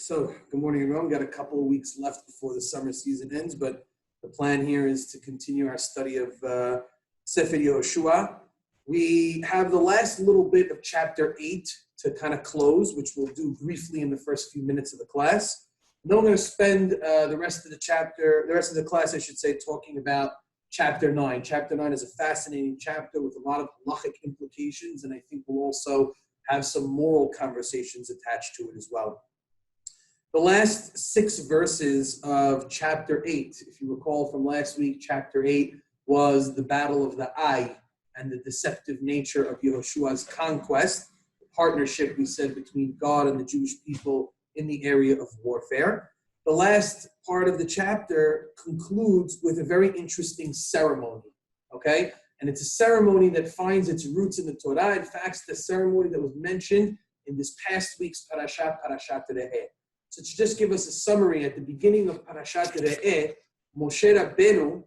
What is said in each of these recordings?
So good morning, everyone. We've got a couple of weeks left before the summer season ends, but the plan here is to continue our study of Sefer Yehoshua. We have the last little bit of chapter 8 to kind of close, which we'll do briefly in the first few minutes of the class. And then we're going to spend the rest of the class, I should say, talking about chapter 9. Chapter 9 is a fascinating chapter with a lot of halachic implications, and I think we'll also have some moral conversations attached to it as well. The last 6 verses of chapter 8, if you recall from last week, chapter 8 was the battle of the Ai and the deceptive nature of Yehoshua's conquest, the partnership, we said, between God and the Jewish people in the area of warfare. The last part of the chapter concludes with a very interesting ceremony, okay? And it's a ceremony that finds its roots in the Torah. In fact, the ceremony that was mentioned in this past week's Parashat Re'eh. So to just give us a summary, at the beginning of Parashat Re'eh, Moshe Rabbeinu,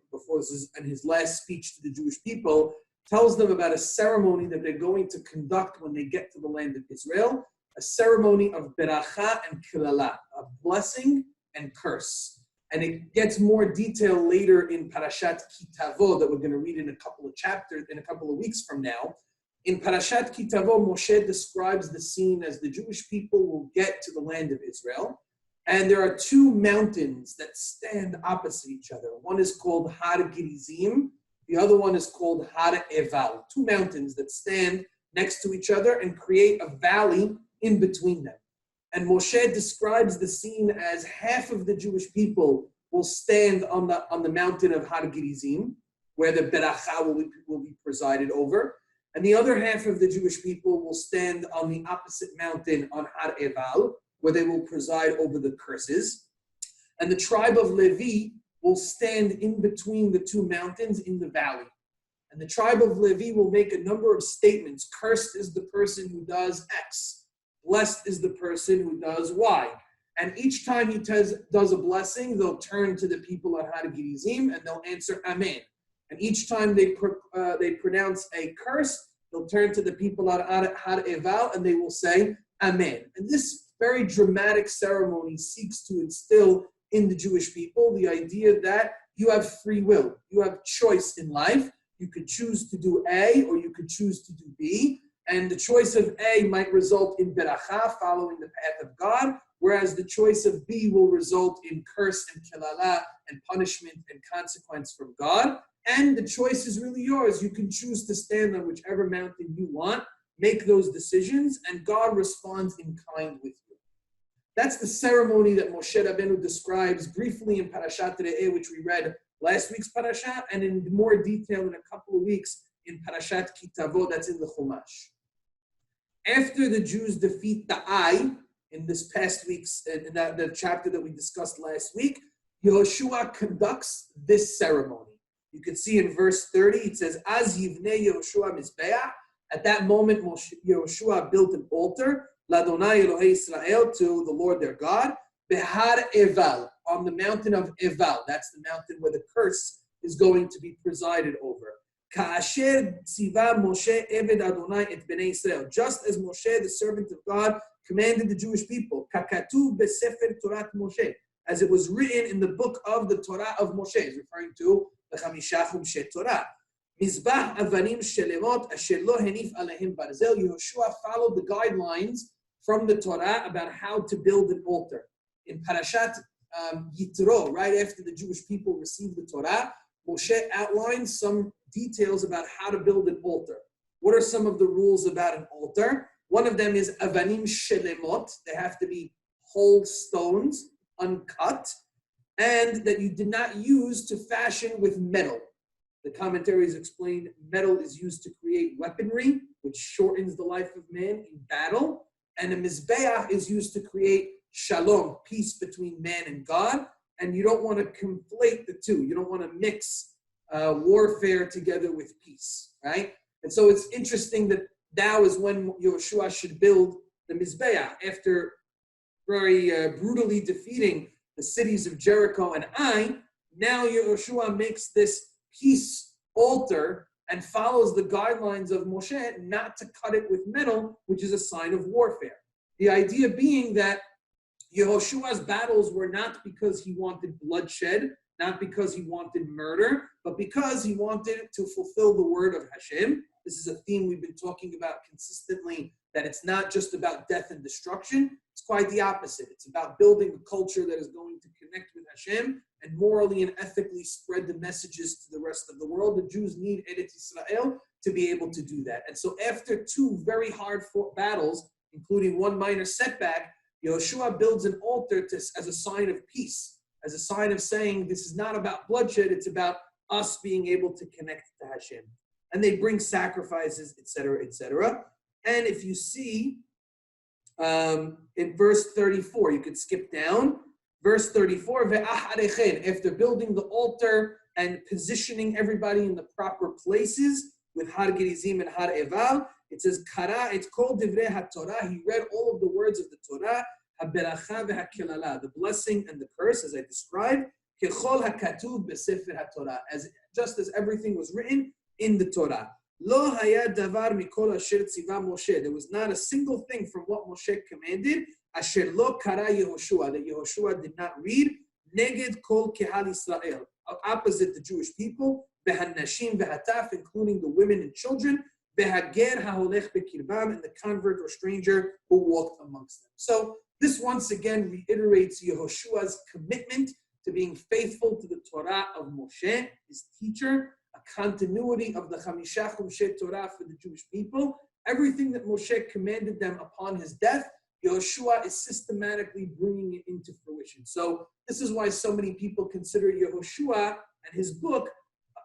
in his last speech to the Jewish people, tells them about a ceremony that they're going to conduct when they get to the land of Israel, a ceremony of beracha and kilala, a blessing and curse. And it gets more detail later in Parashat Kitavo that we're going to read in a couple of weeks from now. In Parashat Kitavo, Moshe describes the scene as the Jewish people will get to the land of Israel. And there are 2 mountains that stand opposite each other. One is called Har Gerizim. The other one is called Har Eval. 2 mountains that stand next to each other and create a valley in between them. And Moshe describes the scene as half of the Jewish people will stand on the mountain of Har Gerizim, where the beracha will be presided over. And the other half of the Jewish people will stand on the opposite mountain on Har Eval, where they will preside over the curses. And the tribe of Levi will stand in between the 2 mountains in the valley. And the tribe of Levi will make a number of statements. Cursed is the person who does X. Blessed is the person who does Y. And each time he does a blessing, they'll turn to the people at Har Gerizim and they'll answer Amen. And each time they pronounce a curse, they'll turn to the people at Har Eval and they will say Amen. And this very dramatic ceremony seeks to instill in the Jewish people the idea that you have free will. You have choice in life. You could choose to do A or you could choose to do B. And the choice of A might result in beracha, following the path of God, whereas the choice of B will result in curse and kilala and punishment and consequence from God. And the choice is really yours. You can choose to stand on whichever mountain you want, make those decisions, and God responds in kind with you. That's the ceremony that Moshe Rabbeinu describes briefly in Parashat Re'eh, which we read last week's Parashat, and in more detail in a couple of weeks in Parashat Kitavo, that's in the Chumash. After the Jews defeat the Ai in this past week's, in the chapter that we discussed last week, Yehoshua conducts this ceremony. You can see in verse 30, it says, Az yivnei Yehoshua mizbeach. At that moment, Yehoshua built an altar, L'Adonai Elohei Israel, to the Lord their God, Behar Eval, on the mountain of Eval. That's the mountain where the curse is going to be presided over. Ka'asher tziva Moshe Eved Adonai et Bnei Israel. Just as Moshe, the servant of God, commanded the Jewish people. Kakatuv beSefer Torat Moshe. As it was written in the book of the Torah of Moshe, is referring to the Chamisha Chumshei Torah. Mizbah Avanim Shelemot Asher Lo Henif Alehem Barzel. Yehoshua followed the guidelines from the Torah about how to build an altar. In Parashat Yitro, right after the Jewish people received the Torah, Moshe outlines some details about how to build an altar. What are some of the rules about an altar? One of them is Avanim Shelemot. They have to be whole stones, uncut, and that you did not use to fashion with metal. The commentaries explain metal is used to create weaponry, which shortens the life of man in battle. And a mizbeach is used to create shalom, peace between man and God. And you don't want to conflate the two. You don't want to mix warfare together with peace, right? And so it's interesting that now is when Yehoshua should build the mizbeach. After very brutally defeating the cities of Jericho and Ai, now Yehoshua makes this peace altar and follows the guidelines of Moshe not to cut it with metal, which is a sign of warfare. The idea being that Yehoshua's battles were not because he wanted bloodshed, not because he wanted murder, but because he wanted to fulfill the word of Hashem. This is a theme we've been talking about consistently, that it's not just about death and destruction. It's quite the opposite. It's about building a culture that is going to connect with Hashem and morally and ethically spread the messages to the rest of the world. The Jews need Eretz Israel to be able to do that. And so after two very hard-fought battles, including one minor setback, Yehoshua builds an altar as a sign of peace, as a sign of saying this is not about bloodshed, it's about us being able to connect to Hashem. And they bring sacrifices, etc., etc. And if you see in verse 34, you could skip down. Verse 34, after building the altar and positioning everybody in the proper places with Har Gerizim and Har Eval, it says, Kara, it's called Divrei HaTorah. He read all of the words of the Torah, HaBeracha v'HaKelala, the blessing and the curse, as I described, Kechol HaKatuv b'Sefer HaTorah, just as everything was written in the Torah. Lo haya davar mikol asher tziva Moshe. There was not a single thing from what Moshe commanded, asher lo kara Yehoshua, that Yehoshua did not read, neged kol kehal Israel, opposite the Jewish people, v'hanashim v'hataf, including the women and children, v'hager ha'olech bekirbam, and the convert or stranger who walked amongst them. So this once again reiterates Yehoshua's commitment to being faithful to the Torah of Moshe, his teacher, a continuity of the Chamisha Chumshei Torah for the Jewish people. Everything that Moshe commanded them upon his death, Yehoshua is systematically bringing it into fruition. So this is why so many people consider Yehoshua and his book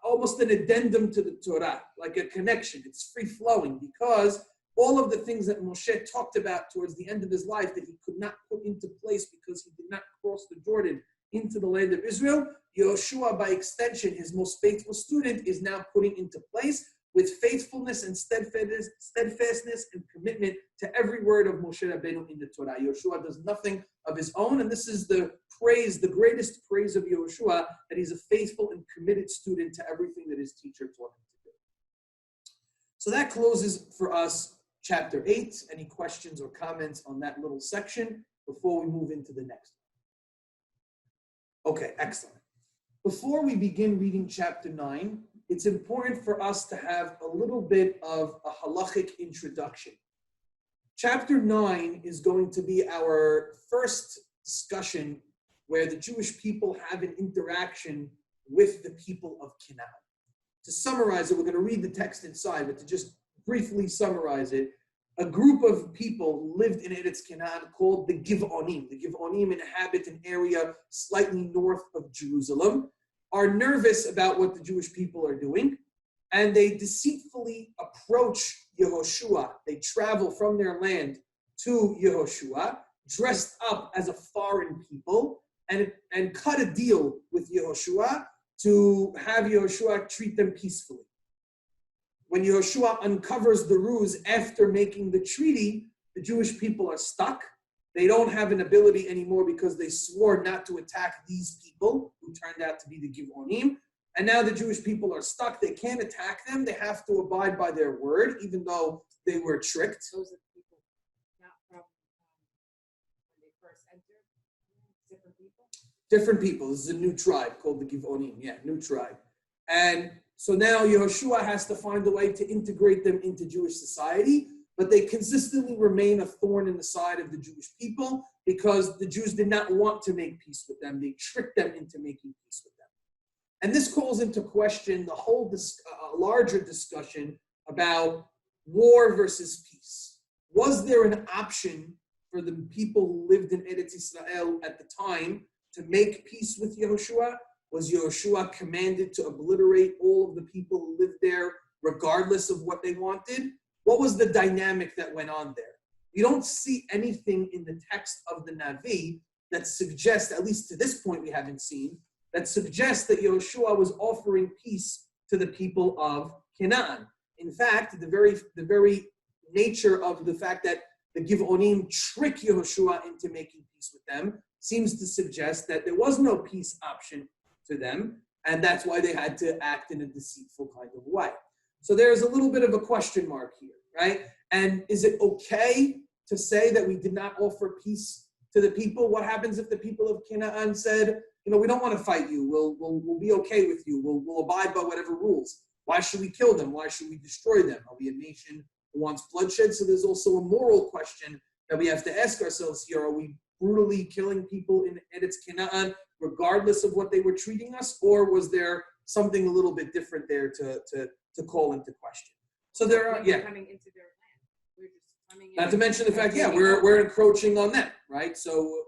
almost an addendum to the Torah, like a connection. It's free-flowing because all of the things that Moshe talked about towards the end of his life that he could not put into place because he did not cross the Jordan into the land of Israel, Yehoshua, by extension, his most faithful student, is now putting into place with faithfulness and steadfastness and commitment to every word of Moshe Rabbeinu in the Torah. Yehoshua does nothing of his own, and this is the praise, the greatest praise of Yehoshua, that he's a faithful and committed student to everything that his teacher taught him to do. So that closes for us chapter 8. Any questions or comments on that little section before we move into the next one? Okay, excellent. Before we begin reading chapter 9, it's important for us to have a little bit of a halachic introduction. Chapter 9 is going to be our first discussion where the Jewish people have an interaction with the people of Canaan. To summarize it, we're going to read the text inside, but to just briefly summarize it, a group of people lived in Eretz Canaan called the Givonim. The Givonim inhabit an area slightly north of Jerusalem, are nervous about what the Jewish people are doing, and they deceitfully approach Yehoshua. They travel from their land to Yehoshua, dressed up as a foreign people, and cut a deal with Yehoshua to have Yehoshua treat them peacefully. When Yehoshua uncovers the ruse after making the treaty, the Jewish people are stuck. They don't have an ability anymore because they swore not to attack these people who turned out to be the Givonim. And now the Jewish people are stuck. They can't attack them. They have to abide by their word, even though they were tricked. Those are people not from when they first entered, different people? Different people. This is a new tribe called the Givonim. Yeah, new tribe. And so now Yehoshua has to find a way to integrate them into Jewish society, but they consistently remain a thorn in the side of the Jewish people because the Jews did not want to make peace with them. They tricked them into making peace with them. And this calls into question the whole larger discussion about war versus peace. Was there an option for the people who lived in Eretz Israel at the time to make peace with Yehoshua? Was Yehoshua commanded to obliterate all of the people who lived there regardless of what they wanted? What was the dynamic that went on there? We don't see anything in the text of the Navi that suggests, at least to this point we haven't seen, that suggests that Yehoshua was offering peace to the people of Canaan. In fact, the very nature of the fact that the Givonim trick Yehoshua into making peace with them seems to suggest that there was no peace option to them, and that's why they had to act in a deceitful kind of way. So there's a little bit of a question mark here, right? And is it okay to say that we did not offer peace to the people? What happens if the people of Canaan said, we don't want to fight you. We'll be okay with you. We'll abide by whatever rules. Why should we kill them? Why should we destroy them? Are we a nation who wants bloodshed? So there's also a moral question that we have to ask ourselves here. Are we brutally killing people in Eretz Canaan regardless of what they were treating us? Or was there something a little bit different there to call into question? So there are, coming into their land. We're just coming in. Not to mention the fact, we're encroaching on them, right? So,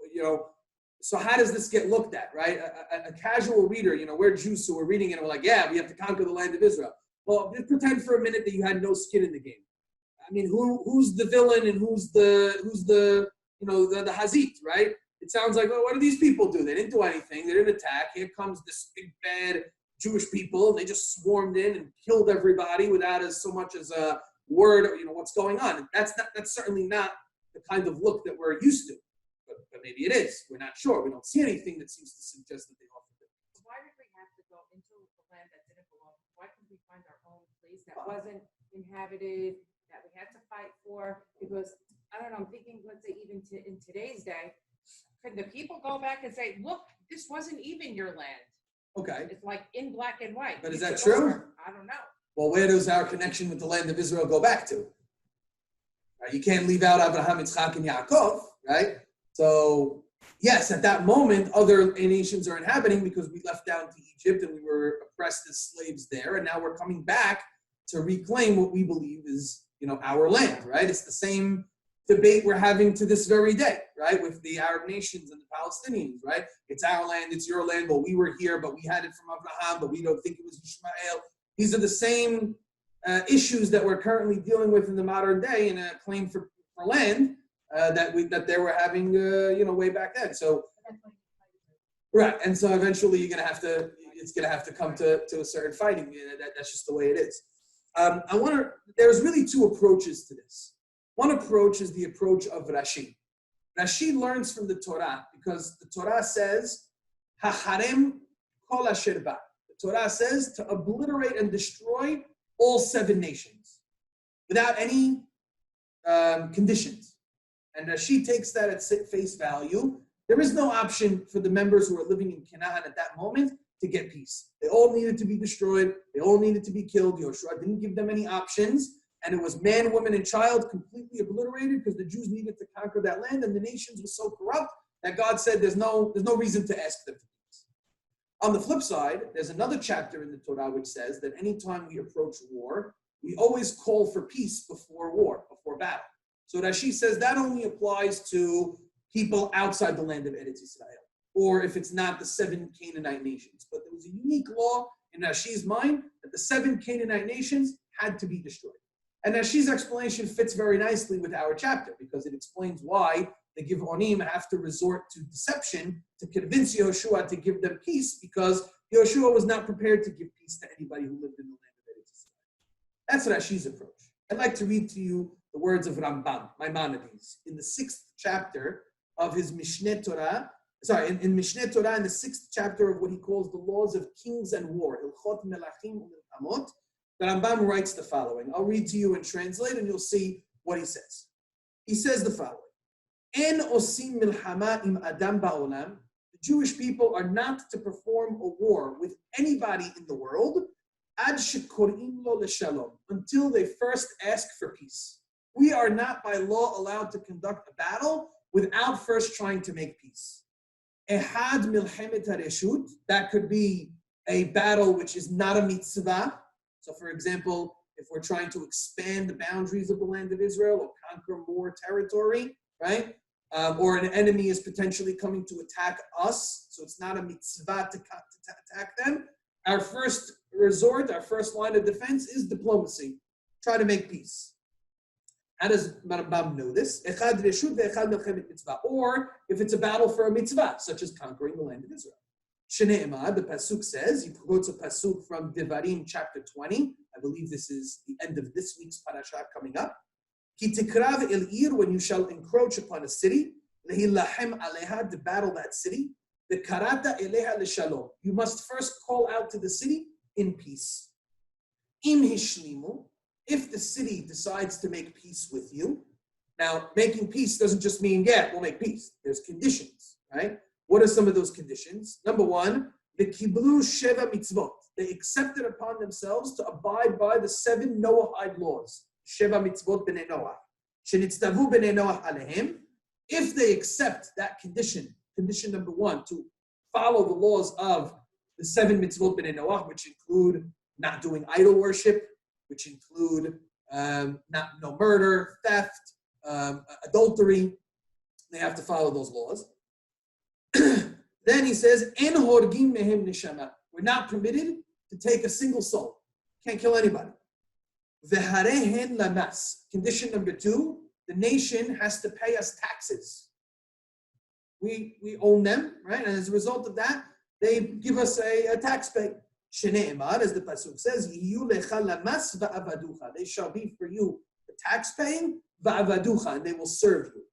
so how does this get looked at, right? A casual reader, we're Jews, so we're reading it and we're like, yeah, we have to conquer the land of Israel. Well, just pretend for a minute that you had no skin in the game. I mean, who's the villain and who's the Hazit, right? It sounds like, well, what do these people do? They didn't do anything. They didn't attack. Here comes this big bad Jewish people. They just swarmed in and killed everybody without so much as a word, what's going on. That's certainly not the kind of look that we're used to. But maybe it is. We're not sure. We don't see anything that seems to suggest that they offered it. Why did we have to go into the land that didn't belong? Why couldn't we find our own place that wasn't inhabited, that we had to fight for? Because, I don't know, I'm thinking, let's say even in today's day, could the people go back and say, look, this wasn't even your land? Okay. It's like in black and white. But is that true? I don't know. Well, where does our connection with the land of Israel go back to? Right? You can't leave out Abraham, Yitzchak, and Yaakov, right? So, yes, at that moment, other nations are inhabiting because we left down to Egypt and we were oppressed as slaves there, and now we're coming back to reclaim what we believe is, our land, right? It's the same debate we're having to this very day, right? With the Arab nations and the Palestinians, right? It's our land, it's your land, but we were here, but we had it from Abraham, but we don't think it was Ishmael. These are the same issues that we're currently dealing with in the modern day in a claim for land that they were having, way back then. So, right, and so eventually it's gonna have to come to a certain fighting. That's just the way it is. There's really two approaches to this. One approach is the approach of Rashi. Rashi learns from the Torah because the Torah says, "Hacharem kol asher ba." The Torah says to obliterate and destroy all 7 nations without any conditions. And Rashi takes that at face value. There is no option for the members who are living in Canaan at that moment to get peace. They all needed to be destroyed. They all needed to be killed. Yehoshua didn't give them any options. And it was man, woman, and child completely obliterated because the Jews needed to conquer that land, and the nations were so corrupt that God said there's no reason to ask them for peace. On the flip side, there's another chapter in the Torah which says that anytime we approach war, we always call for peace before war, before battle. So Rashi says that only applies to people outside the land of Eretz Israel, or if it's not the 7 Canaanite nations. But there was a unique law in Rashi's mind that the 7 Canaanite nations had to be destroyed. And Rashi's explanation fits very nicely with our chapter because it explains why the Givonim have to resort to deception to convince Yehoshua to give them peace because Yehoshua was not prepared to give peace to anybody who lived in the land of Eretz Israel. That's Rashi's approach. I'd like to read to you the words of Rambam, Maimonides, in the 6th chapter of his Mishneh Torah. In Mishneh Torah, in the 6th chapter of what he calls the laws of kings and war, Hilchot Melachim U'Milchamot. The Rambam writes the following. I'll read to you and translate, and you'll see what he says. He says the following. En osim milchama im adam ba'olam. The Jewish people are not to perform a war with anybody in the world ad shekorim lo leshalom, until they first ask for peace. We are not by law allowed to conduct a battle without first trying to make peace. Ehad milchemet hareshut. That could be a battle which is not a mitzvah. So, for example, if we're trying to expand the boundaries of the land of Israel or conquer more territory, right? Or an enemy is potentially coming to attack us, so it's not a mitzvah to attack them. Our first resort, our first line of defense is diplomacy. Try to make peace. How does Rambam know this? Echad reshut ve'echad melchemet mitzvah. Or if it's a battle for a mitzvah, such as conquering the land of Israel. Shne'emad, the pasuk says, he quotes a pasuk from Devarim chapter 20. I believe this is the end of this week's parasha coming up. Ki tikrav el ir, when you shall encroach upon a city, lehilahem aleha, to battle that city, the karata eleha leshalom. You must first call out to the city in peace. Im hishlimu, if the city decides to make peace with you, Now, making peace doesn't just mean, yeah, we'll make peace. There's conditions, right? What are some of those conditions? Number one, the kiblu sheva mitzvot. They accepted upon themselves to abide by the 7 Noahide laws. Sheva mitzvot b'nei Noah. Shenitztavu b'nei Noah alehem. If they accept that condition number one, to follow the laws of the 7 mitzvot b'nei Noah, which include not doing idol worship, which include no murder, theft, adultery, they have to follow those laws. Then he says, "En horgim mehem neshama." We're not permitted to take a single soul. Can't kill anybody. Veharehen lamas. Condition number 2, the nation has to pay us taxes. We own them, right? And as a result of that, they give us a tax pay. Shene'emar, as the pasuk says, "Yiyu lecha lamas va'avaducha." They shall be for you the tax paying, va'avaducha, and they will serve you.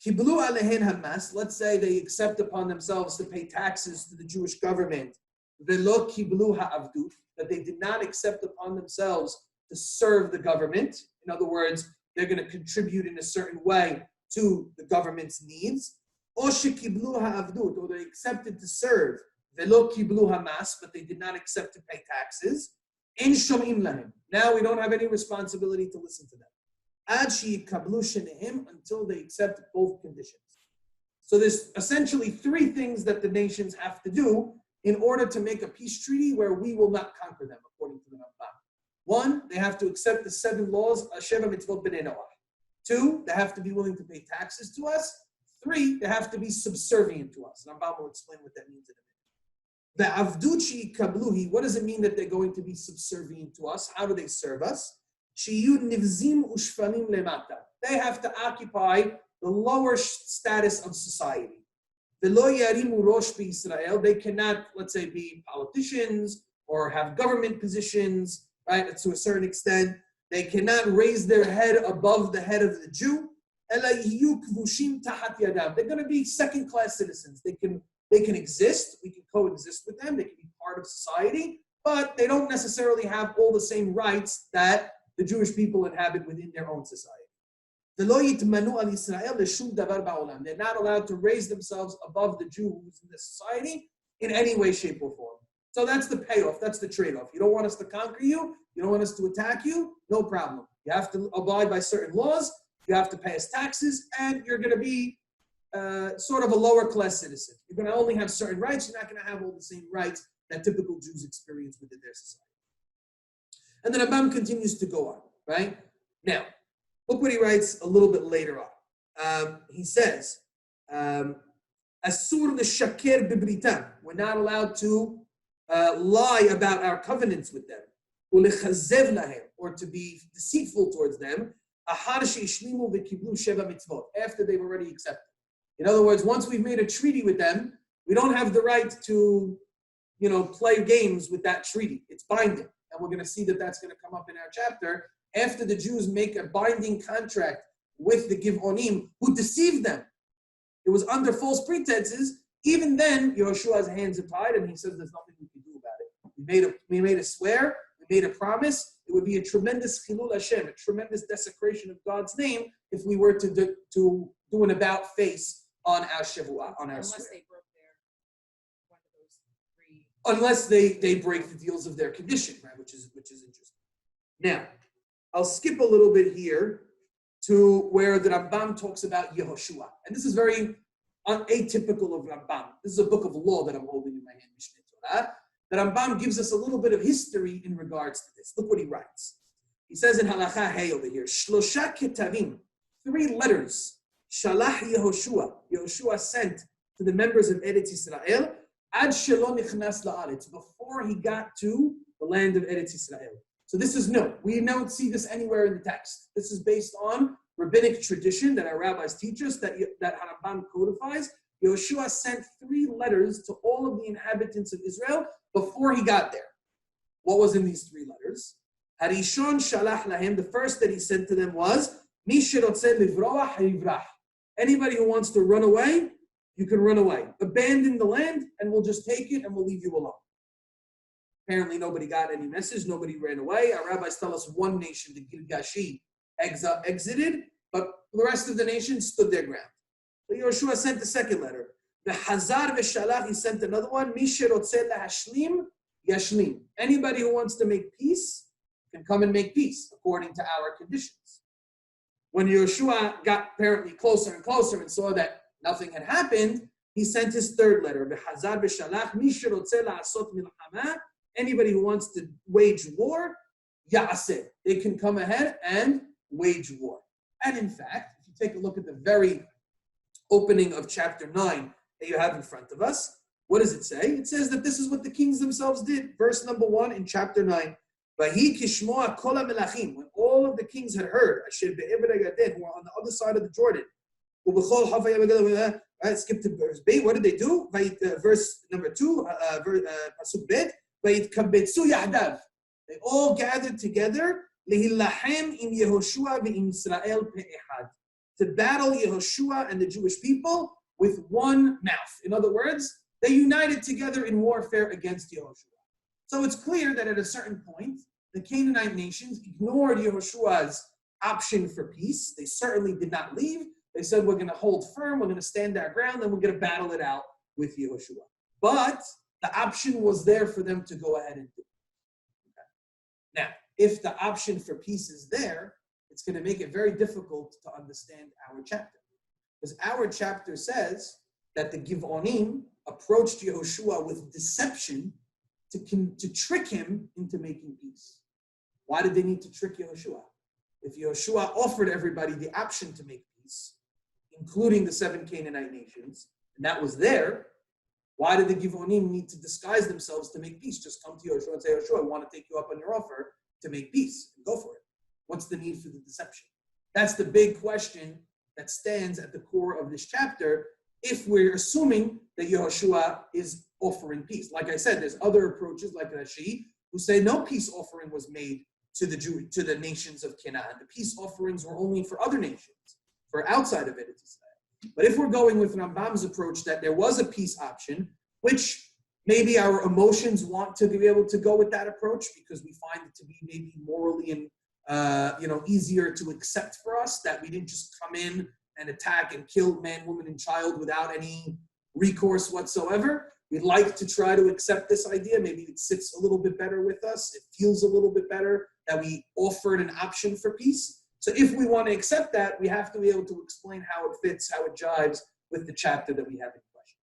Kiblu alehen hamas. Let's say they accept upon themselves to pay taxes to the Jewish government. Velo kiblu ha'avdut, that they did not accept upon themselves to serve the government. In other words, they're going to contribute in a certain way to the government's needs. Or shekiblu ha'avdut, or they accepted to serve. Velo kiblu hamas, but they did not accept to pay taxes. En shomim lahem. Now we don't have any responsibility to listen to them. Ad she'ikablu shenehim, until they accept both conditions. So there's essentially 3 things that the nations have to do in order to make a peace treaty where we will not conquer them, according to the Rabbi. 1, they have to accept the 7 laws, Sheva mitzvot b'nei Noah. 2, they have to be willing to pay taxes to us. 3, they have to be subservient to us. And Rabbi will explain what that means in a minute. The avduchi kabluhi, what does it mean that they're going to be subservient to us? How do they serve us? Shiyu nivzim ushfanim lemata. They have to occupy the lower status of society. Velo yarimu rosh b'Yisrael. They cannot, let's say, be politicians or have government positions, right? To a certain extent, they cannot raise their head above the head of the Jew. Ela yiyu kvushim tahat yadav. They're going to be second-class citizens. They can exist. We can coexist with them. They can be part of society, but they don't necessarily have all the same rights that the Jewish people inhabit within their own society. They're not allowed to raise themselves above the Jews in the society in any way, shape, or form. So that's the payoff. That's the trade-off. You don't want us to conquer you. You don't want us to attack you. No problem. You have to abide by certain laws. You have to pay us taxes, and you're going to be sort of a lower-class citizen. You're going to only have certain rights. You're not going to have all the same rights that typical Jews experience within their society. And then Rabbi continues to go on, right? Now, look what he writes a little bit later on. He says, Asur l'shaker b'britam. We're not allowed to lie about our covenants with them. U'lechazev lahem, or to be deceitful towards them. Ahar she'ishlimu v'kiblu sheva mitzvot. After they've already accepted. In other words, once we've made a treaty with them, we don't have the right to, play games with that treaty. It's binding. And we're going to see that that's going to come up in our chapter. After the Jews make a binding contract with the Givonim, who deceived them, it was under false pretenses. Even then, Yehoshua's hands are tied, and he says there's nothing we can do about it. We made a swear, we made a promise. It would be a tremendous chilul Hashem, a tremendous desecration of God's name, if we were to do an about face on our Shavua, on our swear. Unless they break the deals of their condition, right? Which is interesting. Now, I'll skip a little bit here to where the Rambam talks about Yehoshua. And this is very atypical of Rambam. This is a book of law that I'm holding in my hand, Mishneh Torah. The Rambam gives us a little bit of history in regards to this. Look what he writes. He says in Halacha Hey over here, Shlosha ketavim, 3 letters, Shalach Yehoshua. Yehoshua sent to the members of Eretz Yisrael, Ad shelo nichnas la'aretz, before he got to the land of Eretz Yisrael. So this is new. We don't see this anywhere in the text. This is based on rabbinic tradition that our rabbis teach us, that Harambam codifies. Yehoshua sent 3 letters to all of the inhabitants of Israel before he got there. What was in these 3 letters? Harishon shalach lahem, the first that he sent to them was, Mi sherotzeh livroach haivrach. Anybody who wants to run away, you can run away. Abandon the land, and we'll just take it, and we'll leave you alone. Apparently, nobody got any message. Nobody ran away. Our rabbis tell us one nation, the Girgashi, exited, but the rest of the nation stood their ground. So Yehoshua sent the second letter. The Hazar v'Shalach, he sent another one. Yashlim. Anybody who wants to make peace can come and make peace according to our conditions. When Yehoshua got apparently closer and closer and saw that nothing had happened, he sent his third letter. Hazar v'Shalach, anybody who wants to wage war, Ya'aseh. They can come ahead and wage war. And in fact, if you take a look at the very opening of chapter 9 that you have in front of us, what does it say? It says that this is what the kings themselves did. Verse number 1 in chapter 9. Vahi kishmoa kol melachim. When all of the kings had heard, asher be'ever who were on the other side of the Jordan. Right, skip to verse B. What did they do? Verse number 2, pasuk bet. They all gathered together lehilahem im Yehoshua ve'im Israel pe'ehad, to battle Yehoshua and the Jewish people with one mouth. In other words, they united together in warfare against Yehoshua. So it's clear that at a certain point, the Canaanite nations ignored Yehoshua's option for peace. They certainly did not leave. They said, we're going to hold firm, we're going to stand our ground, and we're going to battle it out with Yehoshua. But the option was there for them to go ahead and do it. Okay. Now, if the option for peace is there, it's going to make it very difficult to understand our chapter. Because our chapter says that the Givonim approached Yehoshua with deception to trick him into making peace. Why did they need to trick Yehoshua? If Yehoshua offered everybody the option to make peace, including the 7 Canaanite nations, and that was there, why did the Givonim need to disguise themselves to make peace? Just come to Yehoshua and say, Yehoshua, I want to take you up on your offer to make peace, and go for it. What's the need for the deception? That's the big question that stands at the core of this chapter, if we're assuming that Yehoshua is offering peace. Like I said, there's other approaches like Rashi who say no peace offering was made to the nations of Canaan. The peace offerings were only for other nations, for outside of Eretz Israel. But if we're going with Rambam's approach that there was a peace option, which maybe our emotions want to be able to go with that approach because we find it to be maybe morally and easier to accept for us, that we didn't just come in and attack and kill man, woman, and child without any recourse whatsoever. We'd like to try to accept this idea. Maybe it sits a little bit better with us. It feels a little bit better that we offered an option for peace. So if we want to accept that, we have to be able to explain how it fits, how it jives with the chapter that we have in question.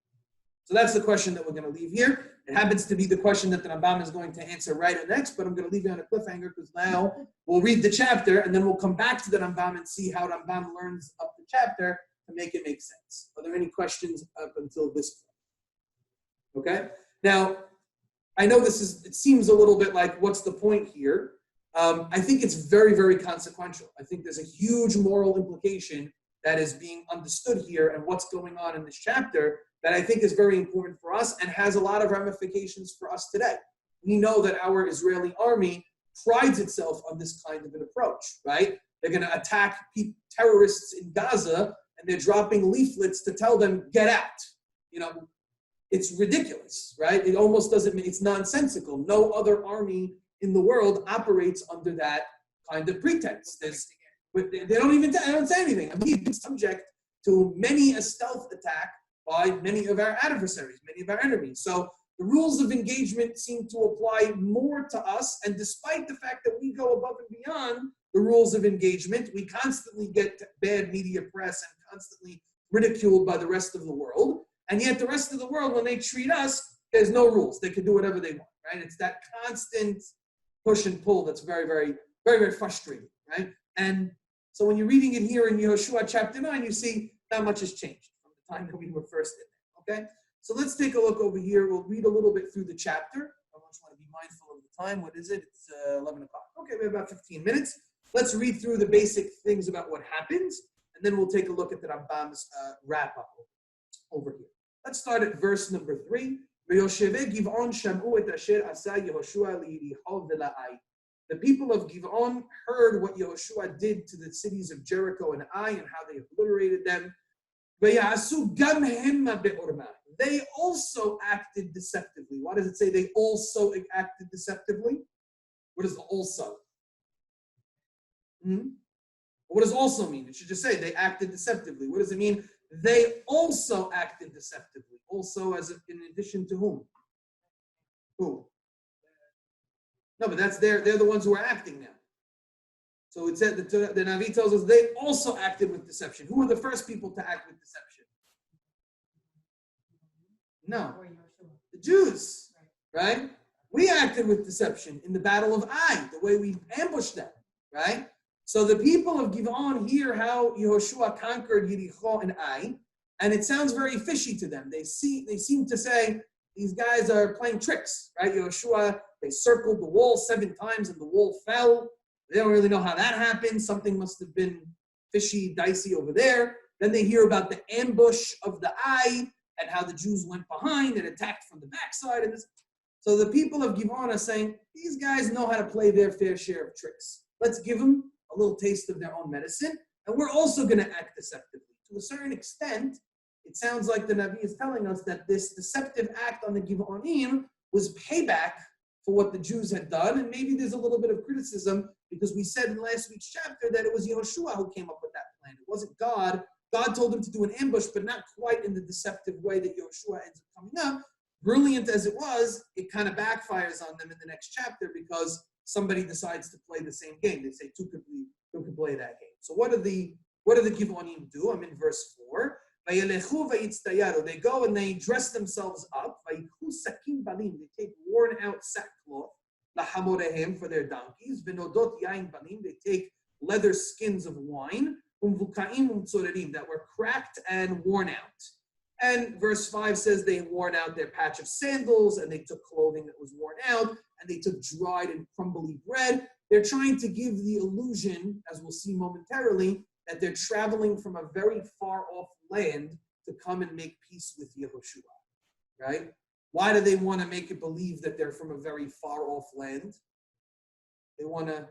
So that's the question that we're going to leave here. It happens to be the question that the Rambam is going to answer right next, but I'm going to leave you on a cliffhanger because now we'll read the chapter and then we'll come back to the Rambam and see how Rambam learns up the chapter to make it make sense. Are there any questions up until this point? Okay? Now, I know it seems a little bit like, what's the point here? I think it's very, very consequential. I think there's a huge moral implication that is being understood here and what's going on in this chapter that I think is very important for us and has a lot of ramifications for us today. We know that our Israeli army prides itself on this kind of an approach, right? They're going to attack terrorists in Gaza and they're dropping leaflets to tell them, get out. It's ridiculous, right? It almost doesn't mean, it's nonsensical. No other army in the world operates under that kind of pretense. They don't say anything. I mean, it's subject to many a stealth attack by many of our adversaries, many of our enemies. So the rules of engagement seem to apply more to us, and despite the fact that we go above and beyond the rules of engagement, we constantly get bad media press and constantly ridiculed by the rest of the world. And yet the rest of the world, when they treat us, there's no rules. They can do whatever they want, right? It's that constant push and pull that's very, very, very, very frustrating, right? And so when you're reading it here in Yehoshua chapter 9, you see not much has changed from the time that we were first in there, okay? So let's take a look over here. We'll read a little bit through the chapter. I just want to be mindful of the time. What is it? It's 11 o'clock. Okay, we have about 15 minutes. Let's read through the basic things about what happens, and then we'll take a look at the Rambam's wrap-up over here. Let's start at verse number 3. The people of Givon heard what Yehoshua did to the cities of Jericho and Ai and how they obliterated them. They also acted deceptively. Why does it say they also acted deceptively? What is the also? What does also mean? It should just say they acted deceptively. What does it mean? They also acted deceptively. Also as in addition to whom? Who? No, but they're the ones who are acting now. So it said the Navi tells us they also acted with deception. Who were the first people to act with deception? No, the Jews, right? We acted with deception in the battle of Ai, the way we ambushed them, right? So the people of Givon hear how Yehoshua conquered Yericho and Ai, and it sounds very fishy to them. They seem to say these guys are playing tricks, right? Yehoshua, they circled the wall 7 times and the wall fell. They don't really know how that happened. Something must have been fishy, dicey over there. Then they hear about the ambush of the Ai and how the Jews went behind and attacked from the backside. So the people of Givon are saying, these guys know how to play their fair share of tricks. Let's give them a little taste of their own medicine, and we're also going to act deceptively. To a certain extent, it sounds like the Navi is telling us that this deceptive act on the Givonim was payback for what the Jews had done, and maybe there's a little bit of criticism because we said in last week's chapter that it was Yehoshua who came up with that plan. It wasn't God. God told him to do an ambush, but not quite in the deceptive way that Yehoshua ends up coming up. Brilliant as it was, it kind of backfires on them in the next chapter because somebody decides to play the same game. They say two could play that game. So what do the Givonim do? I'm in verse 4. They go and they dress themselves up. They take worn out sackcloth for their donkeys. They take leather skins of wine that were cracked and worn out. And verse 5 says they worn out their patch of sandals and they took clothing that was worn out and they took dried and crumbly bread. They're trying to give the illusion, as we'll see momentarily, that they're traveling from a very far off land to come and make peace with Yehoshua, right? Why do they want to make it believe that they're from a very far off land? They want to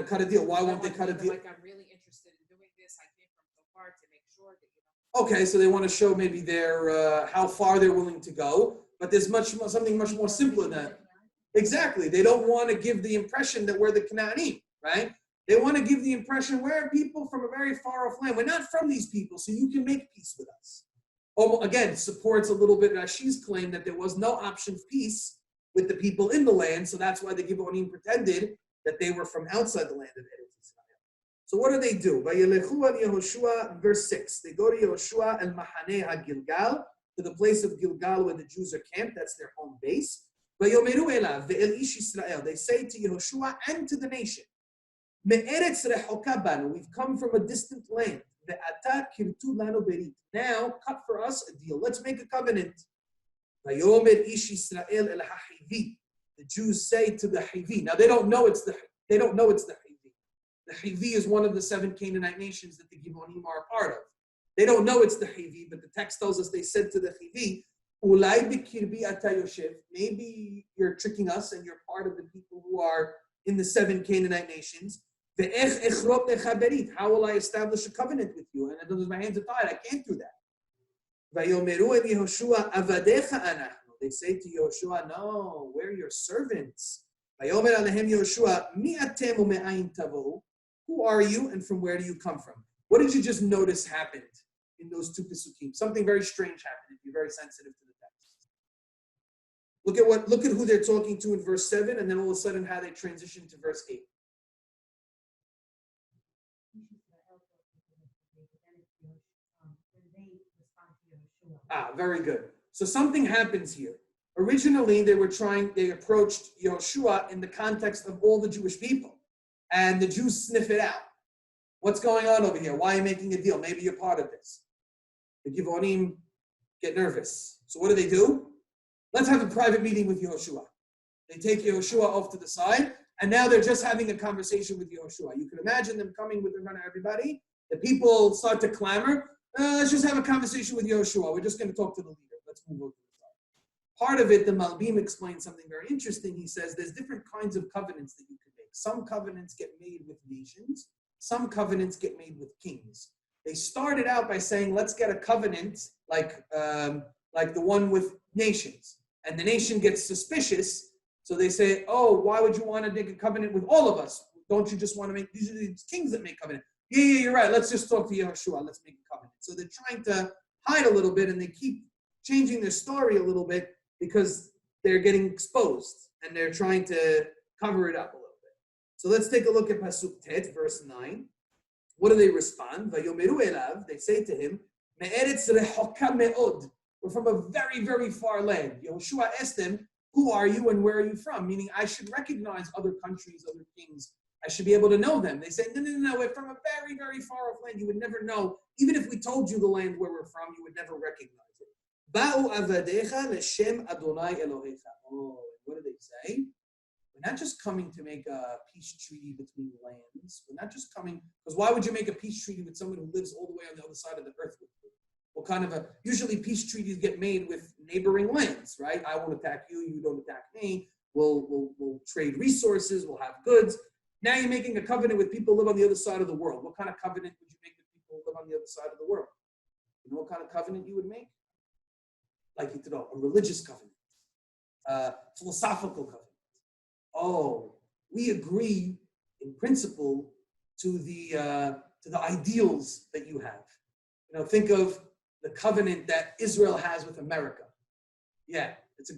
cut a deal. Why won't they cut a deal? Like, I'm really interested in doing this. I came from so far to make sure that Okay, so they want to show maybe their how far they're willing to go, but there's something much more simpler than that. Exactly. They don't want to give the impression that we're the Canaanim, right? They want to give the impression we're people from a very far off land. We're not from these people, so you can make peace with us. Again, supports a little bit Rashi's claim that there was no option of peace with the people in the land, so that's why the Givonim pretended that they were from outside the land of Eretz Israel. So what do? Yehoshua, verse 6. They go to Yehoshua and Mahaneh HaGilgal, to the place of Gilgal where the Jews are camped. That's their home base. They say to Yehoshua and to the nation, we've come from a distant land. Now cut for us a deal. Let's make a covenant. The Jews say to the Hivi. Now they don't know it's the Hivi. The Hivi is one of the 7 Canaanite nations that the Givonim are a part of. They don't know it's the Hivi, but the text tells us they said to the Hivi, maybe you're tricking us and you're part of the people who are in the 7 Canaanite nations. How will I establish a covenant with you? And in other words, my hands are tied. I can't do that. They say to Yehoshua, no, we're your servants. Who are you and from where do you come from? What did you just notice happened in those 2 Pesukim? Something very strange happened. If you're very sensitive to the text. Look at who they're talking to in verse 7, and then all of a sudden how they transition to verse 8. Very good. So something happens here. Originally, they approached Yehoshua in the context of all the Jewish people. And the Jews sniff it out. What's going on over here? Why are you making a deal? Maybe you're part of this. The Givonim get nervous. So what do? Let's have a private meeting with Yehoshua. They take Yehoshua off to the side, and now they're just having a conversation with Yehoshua. You can imagine them coming with in front of everybody. The people start to clamor. Let's just have a conversation with Yehoshua. We're just going to talk to the leader. Let's move over to the side. Part of it, the Malbim explains something very interesting. He says there's different kinds of covenants that you can make. Some covenants get made with nations. Some covenants get made with kings. They started out by saying, let's get a covenant like the one with nations. And the nation gets suspicious. So they say, oh, why would you want to make a covenant with all of us? don't you just want to make, these are the kings that make covenant. Yeah, you're right. Let's just talk to Yehoshua. Let's make a covenant. So they're trying to hide a little bit, and they keep changing their story a little bit because they're getting exposed, and they're trying to cover it up a little bit. So let's take a look at Pasuk Tet, verse 9. What do they respond? Vayomeru elav, they say to him, Me'eretz rehoka me'od. We're from a very, very far land. Yehoshua asked them, who are you and where are you from? Meaning, I should recognize other countries, other kings. I should be able to know them. They say, no, we're from a very, very far off land. You would never know. Even if we told you the land where we're from, you would never recognize it. Ba'u avadecha l'shem Adonai Elohecha. Oh, what do they say? We're not just coming to make a peace treaty between lands. We're not just coming, because why would you make a peace treaty with someone who lives all the way on the other side of the earth with you? What kind of usually peace treaties get made with neighboring lands, right? I won't attack you, you don't attack me. We'll trade resources, we'll have goods. Now you're making a covenant with people who live on the other side of the world. What kind of covenant would you make with people who live on the other side of the world? You know what kind of covenant you would make? Like you know, a religious covenant, philosophical covenant. Oh, we agree in principle to the ideals that you have. You know, think of the covenant that Israel has with America. Yeah, it's a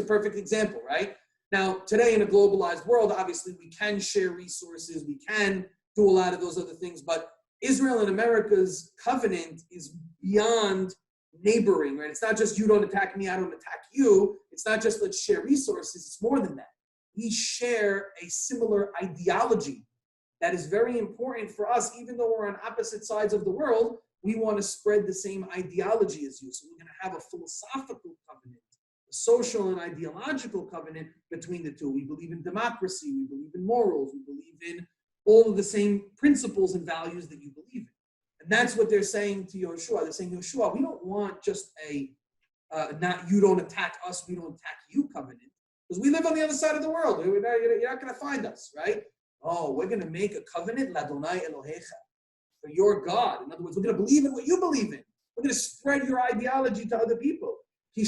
perfect example, right? Now, today in a globalized world, obviously we can share resources, we can do a lot of those other things, but Israel and America's covenant is beyond neighboring, right? It's not just you don't attack me, I don't attack you. It's not just let's share resources, it's more than that. We share a similar ideology that is very important for us, even though we're on opposite sides of the world. We want to spread the same ideology as you. So we're going to have a philosophical covenant, a social and ideological covenant between the two. We believe in democracy. We believe in morals. We believe in all of the same principles and values that you believe in. And that's what they're saying to Yehoshua. They're saying, Yehoshua, we don't want just a not you don't attack us, we don't attack you covenant. Because we live on the other side of the world. You're not going to find us, right? Oh, we're going to make a covenant, Ladonai Elohecha. For your God. In other words, we're going to believe in what you believe in. We're going to spread your ideology to other people. We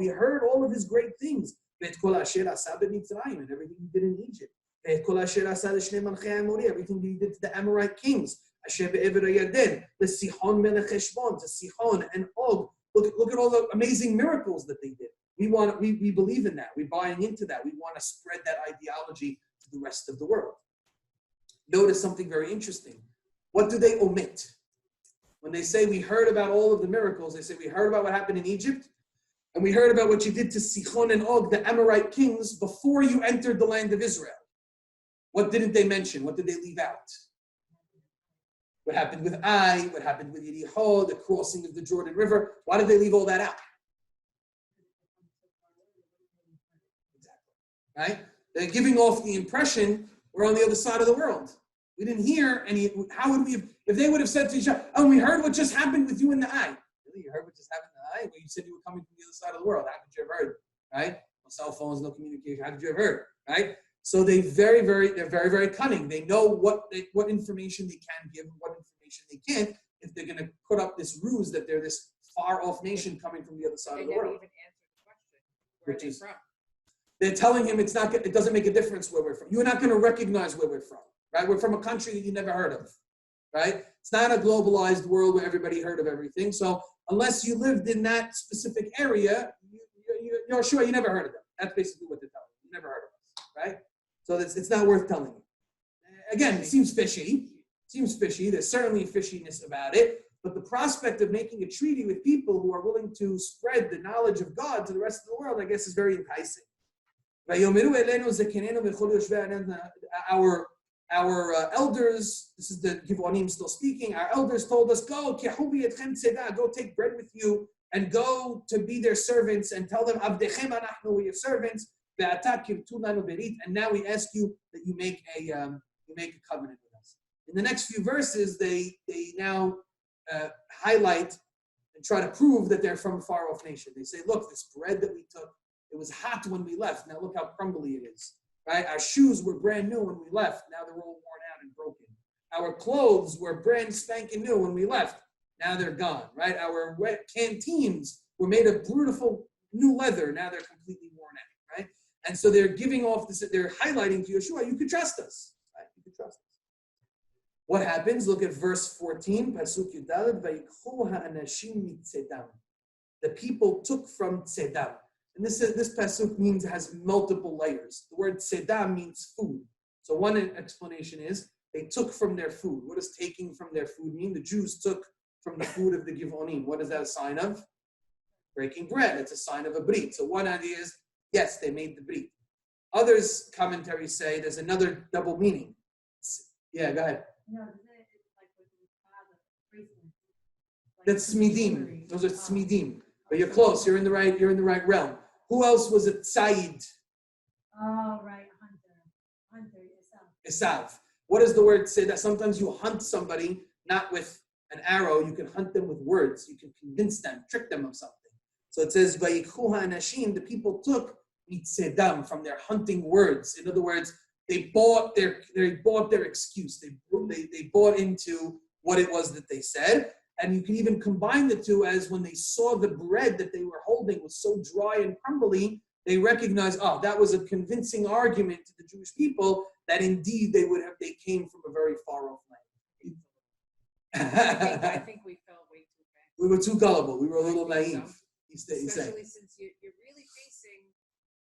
heard all of his great things. And everything he did in Egypt. Everything he did to the Amorite kings. To Sihon and Og. Look at all the amazing miracles that they did. We believe in that. We're buying into that. We want to spread that ideology to the rest of the world. Notice something very interesting. What do they omit? When they say we heard about all of the miracles, they say we heard about what happened in Egypt, and we heard about what you did to Sihon and Og, the Amorite kings, before you entered the land of Israel. What didn't they mention? What did they leave out? What happened with Ai? What happened with Yericho, the crossing of the Jordan River? Why did they leave all that out? Exactly. Right? They're giving off the impression we're on the other side of the world. We didn't hear any. How would we have, if they would have said to each other, oh, we heard what just happened with you in the Ai. Really? You heard what just happened in the Ai? Well, you said you were coming from the other side of the world. How could you have heard? Right? No cell phones, no communication. How could you have heard? Right? So they're very, very cunning. They know what information they can give and what information they can't if they're going to put up this ruse that they're this far off nation coming from the other side of the world. They never even answered the question. Where are they from? They're telling him it doesn't make a difference where we're from. You're not going to recognize where we're from, right? We're from a country that you never heard of, right? It's not a globalized world where everybody heard of everything. So unless you lived in that specific area, you're sure you never heard of them. That's basically what they're telling you. You never heard of us, right? So it's not worth telling you. Again, it seems fishy. There's certainly fishiness about it. But the prospect of making a treaty with people who are willing to spread the knowledge of God to the rest of the world, I guess, is very enticing. Our elders, this is the Givonim still speaking, our elders told us, go take bread with you and go to be their servants and tell them, Avdechem anachnu, we are servants, and now we ask you that you make a covenant with us. In the next few verses, they now highlight and try to prove that they're from a far-off nation. They say, look, this bread that we took, it was hot when we left. Now look how crumbly it is. Right? Our shoes were brand new when we left. Now they're all worn out and broken. Our clothes were brand spanking new when we left. Now they're gone. Right? Our canteens were made of beautiful new leather. Now they're completely worn out. Right? And so they're giving off this, they're highlighting to Yeshua, you could trust us. Right? You could trust us. What happens? Look at verse 14. Pasuk Yudalad, Vayikhu ha'anashim mitzedam. The people took from tzedam. And this pasuk has multiple layers. The word tzedam means food. So one explanation is they took from their food. What does taking from their food mean? The Jews took from the food of the Givonim. What is that a sign of? Breaking bread. It's a sign of a brit. So one idea is, yes, they made the brit. Others, commentaries say, there's another double meaning. Yeah, go ahead. No, isn't it like with the bracelet? That's smidim. Those are smidim. But you're close. You're in the right realm. Who else was a tzayid? Oh, right. Hunter, Esav. What does the word say? That sometimes you hunt somebody not with an arrow. You can hunt them with words. You can convince them, trick them of something. So it says, Vayikhu ha'anashim, the people took mitzedam from their hunting words. In other words, they bought their excuse. They bought into what it was that they said. And you can even combine the two as when they saw the bread that they were holding was so dry and crumbly, they recognized, oh, that was a convincing argument to the Jewish people that indeed they came from a very far off land. I think we fell way too fast. We were too gullible. We were a little naive. So. Especially since you're really facing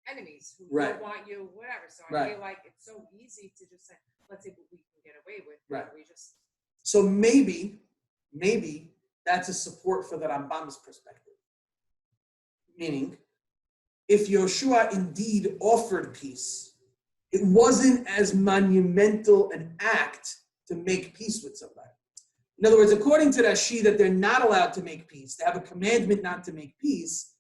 enemies who right. don't want you, whatever. So I feel like it's so easy to just say, let's see what we can get away with. Right. So maybe that's a support for the Rambam's perspective. Meaning, if Yehoshua indeed offered peace, it wasn't as monumental an act to make peace with somebody. In other words, according to Rashi, that they're not allowed to make peace, they have a commandment not to make peace,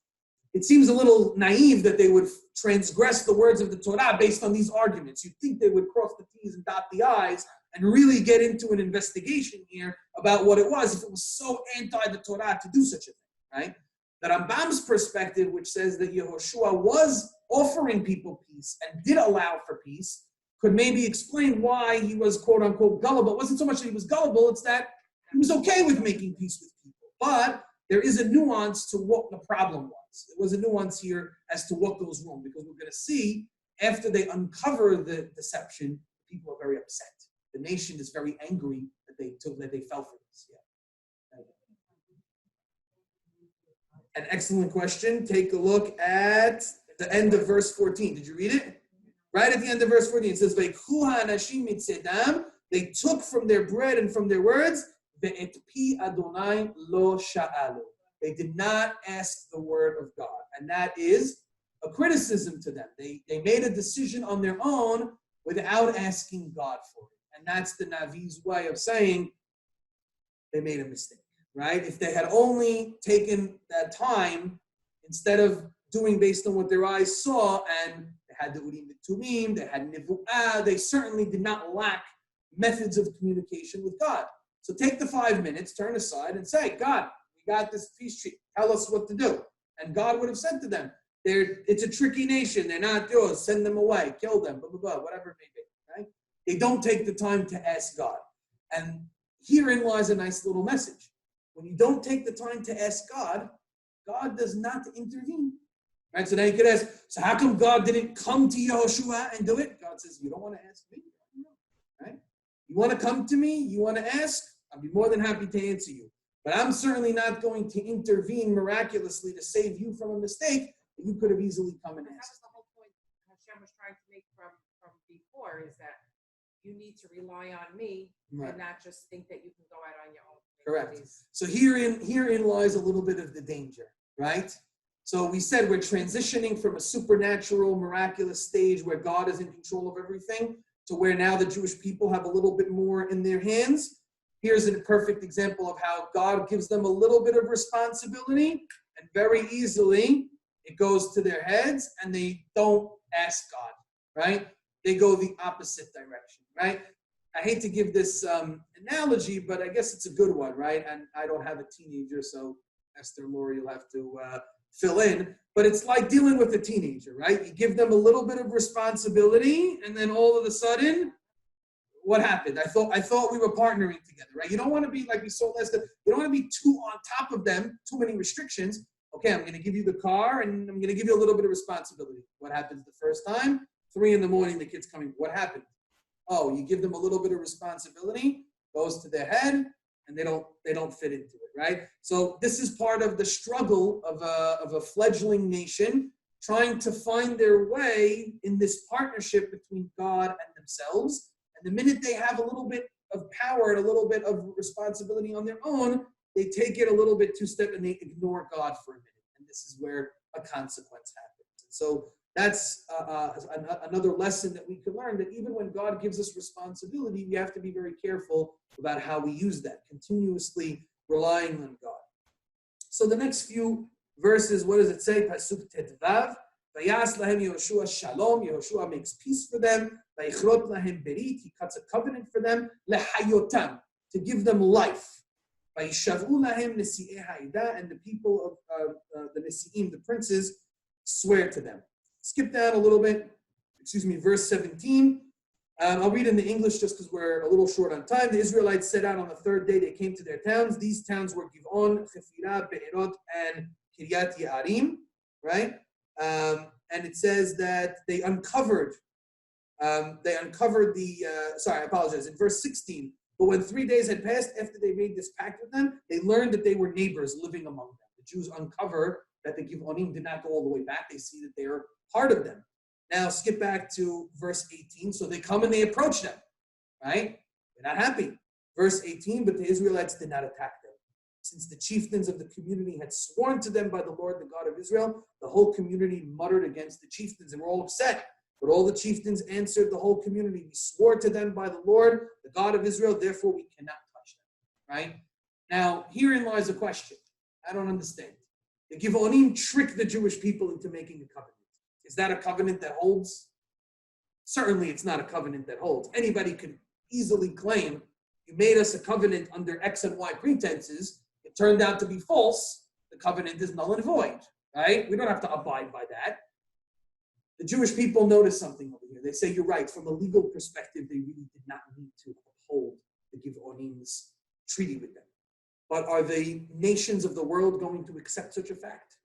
it seems a little naive that they would transgress the words of the Torah based on these arguments. You'd think they would cross the T's and dot the I's and really get into an investigation here about what it was if it was so anti the Torah to do such a thing, right? The Rambam's perspective, which says that Yehoshua was offering people peace and did allow for peace, could maybe explain why he was quote-unquote gullible. It wasn't so much that he was gullible, it's that he was okay with making peace with people. But there is a nuance to what the problem was. There was a nuance here as to what goes wrong, because we're going to see after they uncover the deception, people are very upset. The nation is very angry that they fell for this. Yeah. An excellent question. Take a look at the end of verse 14. Did you read it? Right at the end of verse 14, it says, they took from their bread and from their words, they did not ask the word of God. And that is a criticism to them. They made a decision on their own without asking God for it. And that's the Navi's way of saying they made a mistake, right? If they had only taken that time, instead of doing based on what their eyes saw, and they had the Urim Tumim, they had Nivu'ah, they certainly did not lack methods of communication with God. So take the 5 minutes, turn aside and say, God, we got this peace treaty. Tell us what to do. And God would have said to them, it's a tricky nation. They're not yours. Send them away. Kill them, blah, blah, blah, whatever it may be. Right? They don't take the time to ask God. And herein lies a nice little message. When you don't take the time to ask God, God does not intervene. Right? So now you could ask, so how come God didn't come to Yehoshua and do it? God says, you don't want to ask me? Right? You want to come to me? You want to ask? I'll be more than happy to answer you. But I'm certainly not going to intervene miraculously to save you from a mistake that you could have easily come and asked. That was the whole point Hashem was trying to make from before, is that you need to rely on me and not just think that you can go out on your own. Correct. So herein lies a little bit of the danger, right? So we said we're transitioning from a supernatural, miraculous stage where God is in control of everything to where now the Jewish people have a little bit more in their hands. Here's a perfect example of how God gives them a little bit of responsibility, and very easily it goes to their heads and they don't ask God, right? They go the opposite direction, right? I hate to give this analogy, but I guess it's a good one, right? And I don't have a teenager, so Esther and Lori, you'll have to fill in. But it's like dealing with a teenager, right? You give them a little bit of responsibility, and then all of a sudden, what happened? I thought we were partnering together, right? You don't want to be, like we saw last time, you don't want to be too on top of them, too many restrictions. okay, I'm going to give you the car and I'm going to give you a little bit of responsibility. What happens the first time? 3 a.m, the kid's coming. What happened? Oh, you give them a little bit of responsibility, goes to their head, and they don't fit into it, right? So this is part of the struggle of a fledgling nation trying to find their way in this partnership between God and themselves. And the minute they have a little bit of power and a little bit of responsibility on their own, they take it a little bit two-step and they ignore God for a minute. And this is where a consequence happens. And so that's another lesson that we can learn, that even when God gives us responsibility, we have to be very careful about how we use that, continuously relying on God. So the next few verses, what does it say? Pasuk Tetvav. Vayas lahem Yehoshua shalom. Yehoshua makes peace for them. Vayichrot lahem berit. He cuts a covenant for them. Lehayotam, to give them life. Vayishavu lahem nesi'eh ha'ida. And the people of the Nesi'im, the princes, swear to them. Skip down a little bit. Verse 17. I'll read in the English just because we're a little short on time. The Israelites set out on the 3rd day. They came to their towns. These towns were Givon, Chefira, Be'erot, and Kiryat Ye'arim, right? And it says that they uncovered sorry, I apologize. In verse 16, but when 3 days had passed after they made this pact with them, they learned that they were neighbors living among them. The Jews uncover that the Givonim did not go all the way back. They see that they are part of them. Now skip back to verse 18. So they come and they approach them, right? They're not happy. Verse 18, but the Israelites did not attack them. Since the chieftains of the community had sworn to them by the Lord, the God of Israel, the whole community muttered against the chieftains and were all upset. But all the chieftains answered the whole community, we swore to them by the Lord, the God of Israel, therefore we cannot touch them, right? Now, herein lies a question. I don't understand. The Givonim tricked the Jewish people into making a covenant. Is that a covenant that holds? Certainly it's not a covenant that holds. Anybody could easily claim, you made us a covenant under X and Y pretenses. It turned out to be false. The covenant is null and void, right? We don't have to abide by that. The Jewish people notice something over here. They say, you're right. From a legal perspective, they really did not need to uphold the Givonim's treaty with them. But are the nations of the world going to accept such a fact?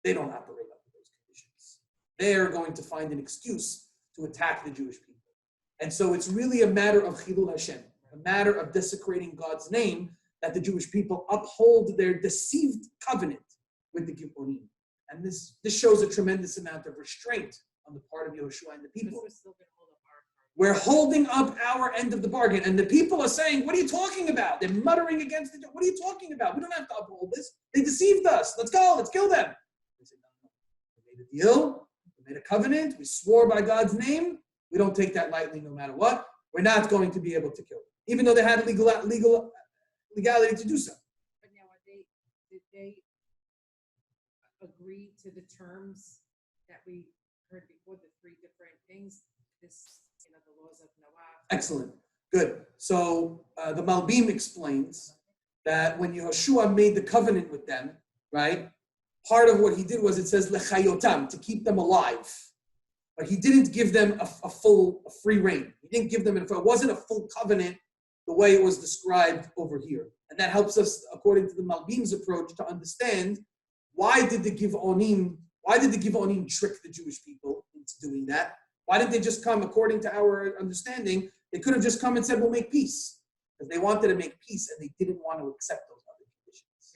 They don't operate under those conditions. They're going to find an excuse to attack the Jewish people. And so it's really a matter of Chilul Hashem, a matter of desecrating God's name, that the Jewish people uphold their deceived covenant with the Givonim. And this shows a tremendous amount of restraint on the part of Yehoshua and the people. We're holding up our end of the bargain. And the people are saying, what are you talking about? They're muttering against it. What are you talking about? We don't have to uphold this. They deceived us. Let's go. Let's kill them. They said, no. We made a deal. We made a covenant. We swore by God's name. We don't take that lightly no matter what. We're not going to be able to kill them, even though they had legality to do so. But now, did they agree to the terms that we heard before, the 3 different things? The laws of Noah. Excellent. Good. So the Malbim explains that when Yehoshua made the covenant with them, right, part of what he did was, it says, lechayotam, to keep them alive. But he didn't give them a free reign. He didn't give them, it wasn't a full covenant the way it was described over here. And that helps us, according to the Malbim's approach, to understand why did the Givonim trick the Jewish people into doing that? Why didn't they just come, according to our understanding, they could have just come and said, we'll make peace. Because they wanted to make peace and they didn't want to accept those other conditions.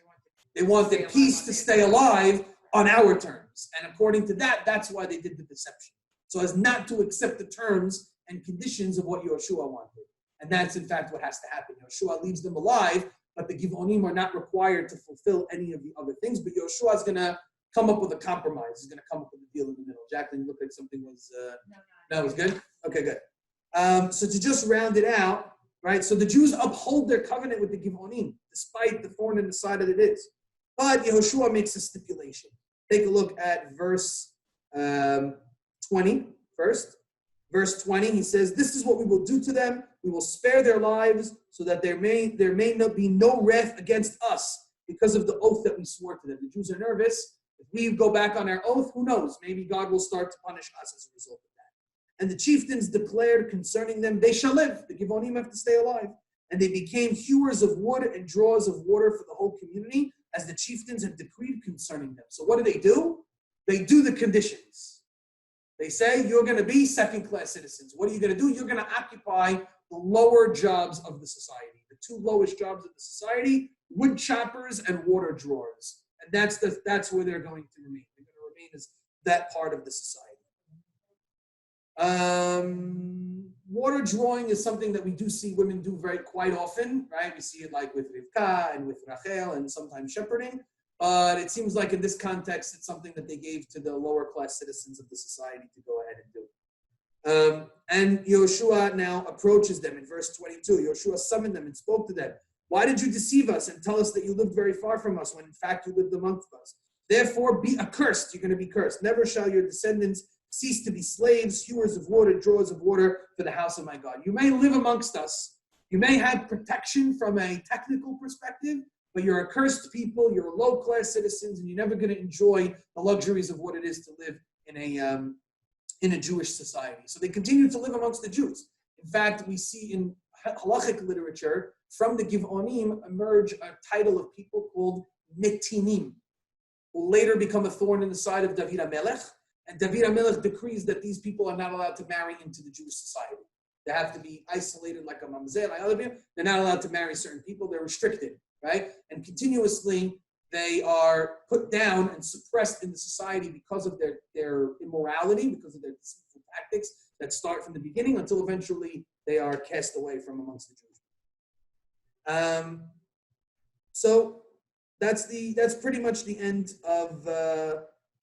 They wanted peace to stay alive on our terms. And according to that, that's why they did the deception. So as not to accept the terms and conditions of what Yehoshua wanted. And that's in fact what has to happen. Yehoshua leaves them alive, but the Givonim are not required to fulfill any of the other things. But Yehoshua is going to come up with a compromise. He's going to come up with a deal in the middle. Jacqueline, looked like something was... No, it was good? Okay, good. So to just round it out, right? So the Jews uphold their covenant with the Givonim, despite the thorn in the side that it is. But Yehoshua makes a stipulation. Take a look at verse 20 first. Verse 20, he says, this is what we will do to them. We will spare their lives so that there may not be no wrath against us because of the oath that we swore to them. The Jews are nervous. If we go back on our oath, who knows? Maybe God will start to punish us as a result of that. And the chieftains declared concerning them, they shall live. The Givonim have to stay alive. And they became hewers of wood and drawers of water for the whole community. as the chieftains had decreed concerning them. So what do? They do the conditions. They say, you're going to be second-class citizens. What are you going to do? You're going to occupy the lower jobs of the society. The two lowest jobs of the society, wood choppers and water drawers. And that's where they're going to remain. They're going to remain as that part of the society. Water drawing is something that we do see women do quite often, right? We see it like with Rivka and with Rachel and sometimes shepherding. But it seems like in this context, it's something that they gave to the lower class citizens of the society to go ahead and do. And Yehoshua now approaches them in verse 22. Yehoshua summoned them and spoke to them. Why did you deceive us and tell us that you lived very far from us when in fact you lived amongst us? Therefore be accursed. You're going to be cursed. Never shall your descendants cease to be slaves, hewers of water, drawers of water for the house of my God. You may live amongst us. You may have protection from a technical perspective, but you're accursed people. You're low-class citizens, and you're never going to enjoy the luxuries of what it is to live in a Jewish society. So they continue to live amongst the Jews. In fact, we see in halachic literature from the Givonim emerge a title of people called Netinim, who later become a thorn in the side of David Amalek. And David Amalek decrees that these people are not allowed to marry into the Jewish society. They have to be isolated like a mamzer, like other people. They're not allowed to marry certain people. They're restricted, right? And continuously, they are put down and suppressed in the society because of their immorality, because of their deceitful tactics that start from the beginning until eventually they are cast away from amongst the Jews. So that's pretty much the end of.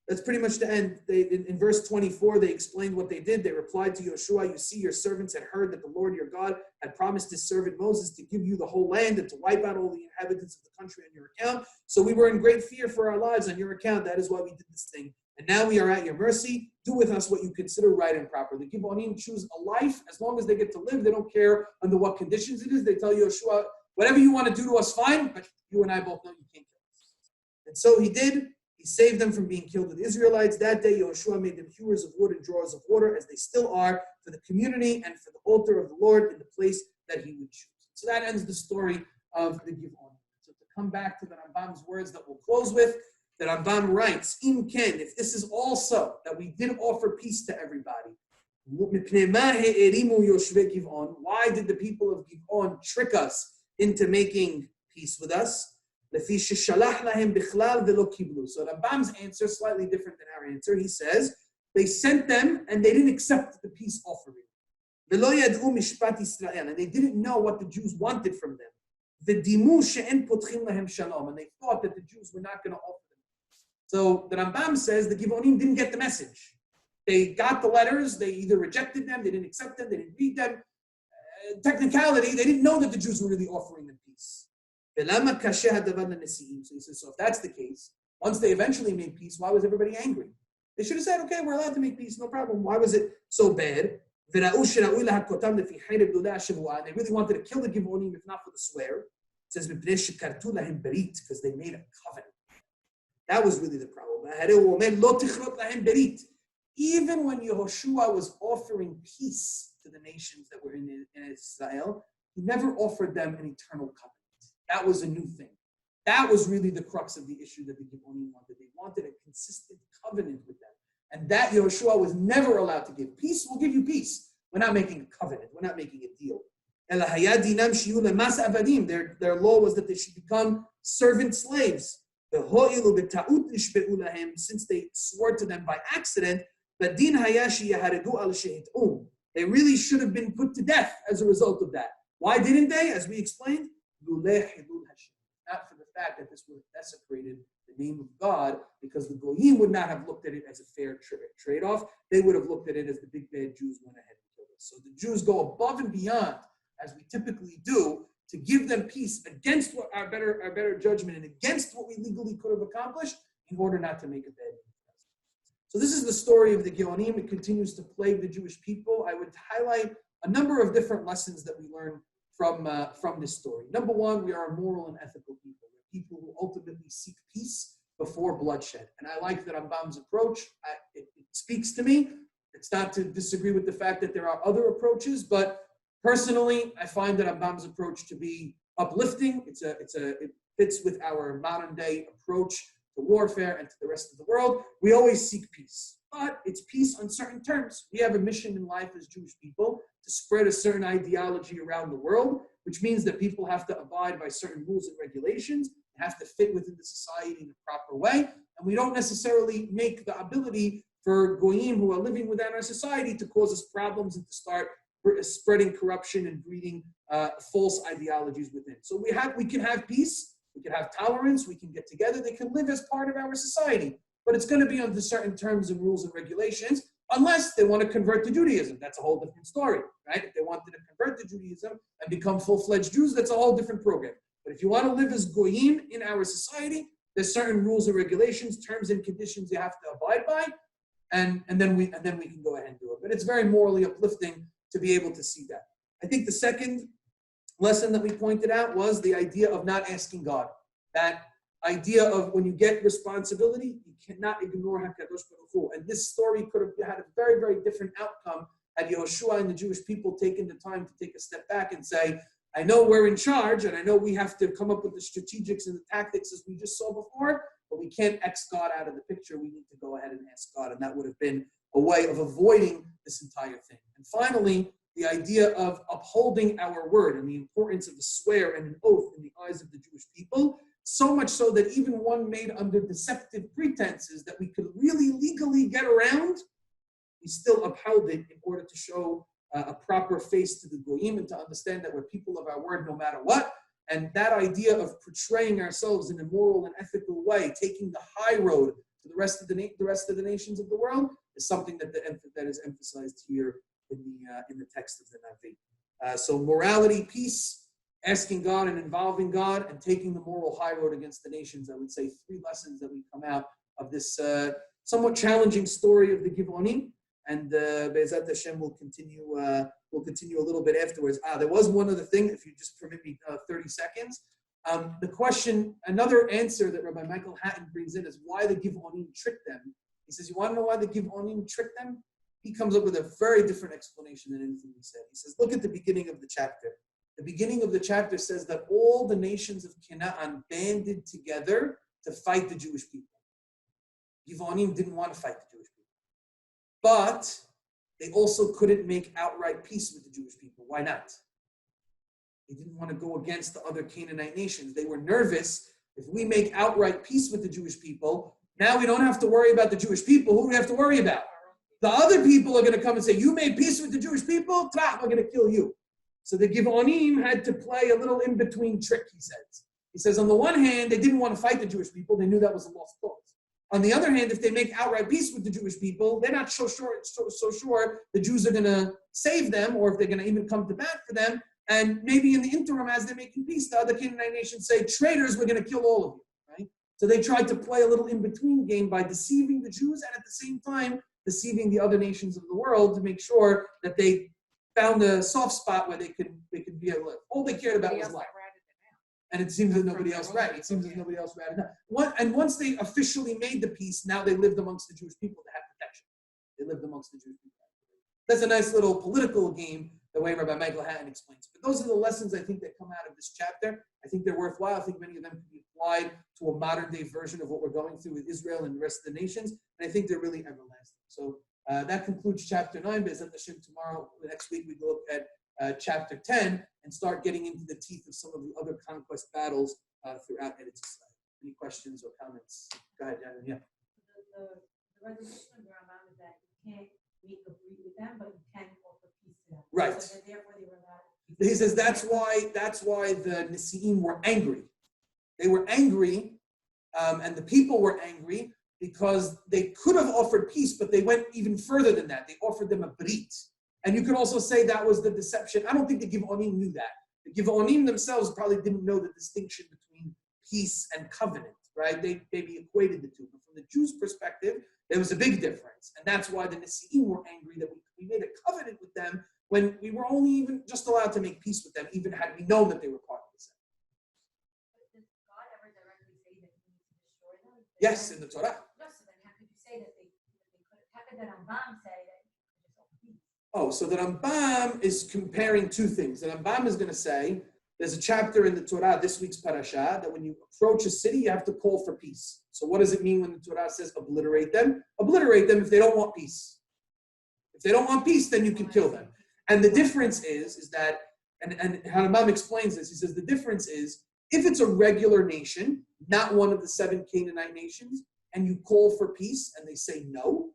That's pretty much the end. In verse 24, they explained what they did. They replied to Yehoshua, you see, your servants had heard that the Lord your God had promised his servant Moses to give you the whole land and to wipe out all the inhabitants of the country on your account. So we were in great fear for our lives on your account. That is why we did this thing. And now we are at your mercy. Do with us what you consider right and proper. The Givonim choose a life. As long as they get to live, they don't care under what conditions it is. They tell Yehoshua, whatever you want to do to us, fine, but you and I both know you can't kill us. And so he did. He saved them from being killed with the Israelites. That day, Yehoshua made them hewers of wood and drawers of water, as they still are, for the community and for the altar of the Lord in the place that he would choose. So that ends the story of the Givonim. So to come back to the Rambam's words that we'll close with, the Rambam writes, Im ken, if this is also that we did offer peace to everybody, why did the people of Givon trick us into making peace with us? So Rambam's answer is slightly different than our answer. He says, they sent them and they didn't accept the peace offering. And they didn't know what the Jews wanted from them. And they thought that the Jews were not going to offer them. So the Rambam says the Givonim didn't get the message. They got the letters, they either rejected them, they didn't accept them, they didn't read them. Technicality, they didn't know that the Jews were really offering them peace. So he says, so if that's the case, once they eventually made peace, why was everybody angry? They should have said, okay, we're allowed to make peace, no problem. Why was it so bad? They really wanted to kill the Givonim, if not for the swear. It says, because they made a covenant. That was really the problem. Even when Yehoshua was offering peace to the nations that were in Israel, he never offered them an eternal covenant. That was a new thing. That was really the crux of the issue that the Givonim wanted. They wanted a consistent covenant with them. And that Yehoshua was never allowed to give. Peace, we'll give you peace. We're not making a covenant. We're not making a deal. Their law was that they should become servant slaves. Since they swore to them by accident, they really should have been put to death as a result of that. Why didn't they? As we explained, not for the fact that this would have desecrated the name of God, because the Goyim would not have looked at it as a fair trade-off. They would have looked at it as the big bad Jews went ahead and killed us. So the Jews go above and beyond, as we typically do, to give them peace against what our better judgment and against what we legally could have accomplished in order not to make a bad deal. So this is the story of the Givonim. It continues to plague the Jewish people. I would highlight a number of different lessons that we learn from this story. Number one, we are a moral and ethical people. We're people who ultimately seek peace before bloodshed. And I like the Rambam's approach. It speaks to me. It's not to disagree with the fact that there are other approaches, but personally, I find that Rambam's approach to be uplifting. It fits with our modern day approach to warfare and to the rest of the world. We always seek peace, but it's peace on certain terms. We have a mission in life as Jewish people to spread a certain ideology around the world, which means that people have to abide by certain rules and regulations, have to fit within the society in a proper way, and we don't necessarily make the ability for goyim who are living within our society to cause us problems and to start spreading corruption and breeding false ideologies within. So we can have peace, we can have tolerance, we can get together, they can live as part of our society, but it's going to be under certain terms and rules and regulations, unless they want to convert to Judaism. That's a whole different story, right? If they wanted to convert to Judaism and become full-fledged Jews, that's a whole different program. But if you want to live as goyim in our society, there's certain rules and regulations, terms and conditions you have to abide by, and then we can go ahead and do it. But it's very morally uplifting to be able to see that. I think the second lesson that we pointed out was the idea of not asking God. That idea of when you get responsibility, you cannot ignore HaKadosh Baruch Hu. And this story could have had a very, very different outcome had Yehoshua and the Jewish people taken the time to take a step back and say, I know we're in charge, and I know we have to come up with the strategics and the tactics as we just saw before, but we can't X God out of the picture. We need to go ahead and ask God, and that would have been a way of avoiding this entire thing. And finally, the idea of upholding our word and the importance of a swear and an oath in the eyes of the Jewish people, so much so that even one made under deceptive pretenses that we could really legally get around, we still upheld it in order to show a proper face to the goyim and to understand that we're people of our word no matter what. And that idea of portraying ourselves in a moral and ethical way, taking the high road to the rest of the nations of the world, is something that is emphasized here in the text of the Navi. So morality, peace, asking God and involving God, and taking the moral high road against the nations. I would say 3 lessons that we come out of this somewhat challenging story of the Givonim. And Be'ezat Hashem will continue a little bit afterwards. There was one other thing, if you just permit me 30 seconds. The question, another answer that Rabbi Michael Hatton brings in is why the Givonim tricked them. He says, you want to know why the Givonim tricked them? He comes up with a very different explanation than anything we said. He says, look at the beginning of the chapter. The beginning of the chapter says that all the nations of Canaan banded together to fight the Jewish people. Givonim didn't want to fight the Jewish people. But they also couldn't make outright peace with the Jewish people. Why not? They didn't want to go against the other Canaanite nations. They were nervous. If we make outright peace with the Jewish people, now we don't have to worry about the Jewish people. Who do we have to worry about? The other people are going to come and say, you made peace with the Jewish people? We're going to kill you. So the Givonim had to play a little in-between trick, he says. He says, on the one hand, they didn't want to fight the Jewish people. They knew that was a lost cause. On the other hand, if they make outright peace with the Jewish people, they're not so sure the Jews are going to save them, or if they're going to even come to bat for them. And maybe in the interim, as they're making peace, the other Canaanite nations say, traitors, we're going to kill all of you, right? So they tried to play a little in-between game by deceiving the Jews and at the same time deceiving the other nations of the world to make sure that they found a soft spot where they could be able to live. All they cared about was life. And it seems that nobody else ratted. It seems that nobody else ratted. And once they officially made the peace, now they lived amongst the Jewish people to have protection. They lived amongst the Jewish people. That's a nice little political game, the way Rabbi Michael Hatton explains it. But those are the lessons I think that come out of this chapter. I think they're worthwhile. I think many of them can be applied to a modern day version of what we're going through with Israel and the rest of the nations. And I think they're really everlasting. So that concludes chapter 9. Be'ezat Hashem, tomorrow, next week, we look at chapter 10 and start getting into the teeth of some of the other conquest battles throughout Eretz Israel. Any questions or comments? Go ahead, Janet. Yeah. The resolution of the Rambam is that you can't make a breed with them, but you can offer peace to them. Right. So therefore they were not. He says that's why the Nesi'im were angry. They were angry, and the people were angry because they could have offered peace, but they went even further than that. They offered them a brit. And you could also say that was the deception. I don't think the Givonim knew that. The Givonim themselves probably didn't know the distinction between peace and covenant, right? They maybe equated the two. But from the Jews' perspective, there was a big difference. And that's why the Nesi'im were angry that we made a covenant with them when we were only even just allowed to make peace with them, even had we known that they were part of the same. Did God ever directly say that he needs to destroy them? Yes, in the Torah. No, so then how could you say that they could? How could the Rambam say that you could just offer peace? Oh, so the Rambam is comparing two things. The Rambam is going to say There's a chapter in the Torah, this week's parasha, that when you approach a city, you have to call for peace. So what does it mean when the Torah says obliterate them? Obliterate them if they don't want peace. If they don't want peace, then you can kill them. And the difference is that, and Harambam explains this, he says the difference is, if it's a regular nation, not one of the 7 Canaanite nations, and you call for peace and they say no,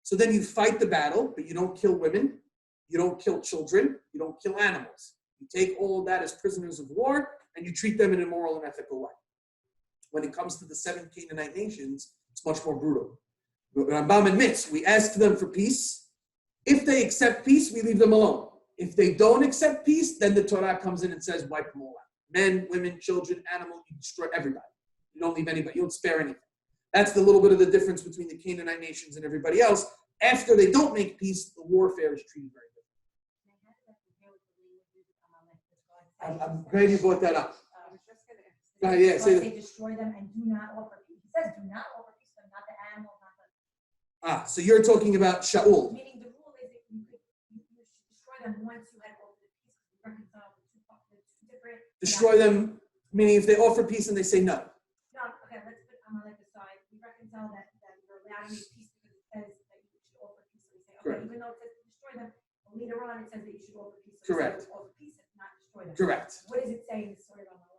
so then you fight the battle, but you don't kill women, you don't kill children, you don't kill animals. You take all of that as prisoners of war and you treat them in a moral and ethical way. When it comes to the 7 Canaanite nations, it's much more brutal. But Rambam admits, we ask them for peace. If they accept peace, we leave them alone. If they don't accept peace, then the Torah comes in and says, wipe them all out. Men, women, children, animals, you destroy everybody. You don't leave anybody, you don't spare anything. That's the little bit of the difference between the Canaanite nations and everybody else. After they don't make peace, the warfare is treated very differently. I'm glad you brought that up. Yeah, say destroy them and do not offer peace. He says do not offer peace to them, not the animals, not the... So you're talking about Shaul. Meaning the rule is that you should destroy them once you had offered peace. Reconcile the two different... Destroy them, meaning if they offer peace and they say no. No, okay, let's put Amalek aside. We reconcile that you're allowed to make peace because it says that you should offer peace. So we say, okay, Correct. even though it says destroy them, later on it says that you should offer peace. So Correct. We say offer peace and not destroy them. Correct. What does it say in the story of Amalek?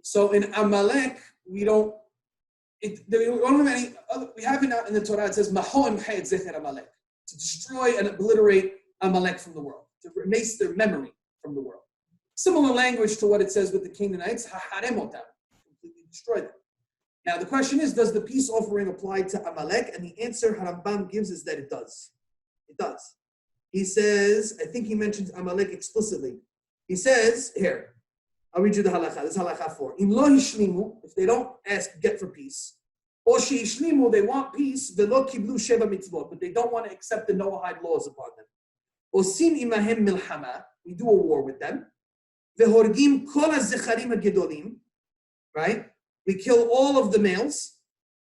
So in Amalek, we don't have any other, we have it out in the Torah, it says, Mahoim Chayet Zecher Amalek, to destroy and obliterate Amalek from the world, to erase their memory from the world. Similar language to what it says with the Canaanites, Haharemotam, completely destroy them. Now the question is, does the peace offering apply to Amalek? And the answer Harambam gives is that it does. It does. He says, I think he mentions Amalek explicitly. He says, here, I'll read you the halakha. This is halakha 4. In lo hishlimu, if they don't get for peace, or she hishlimu, they want peace, velo kiblu sheva mitzvot, but they don't want to accept the Noahide laws upon them. Osim imahem milchama, we do a war with them. Vehorgim kol hazecharim hagedolim, right? We kill all of the males.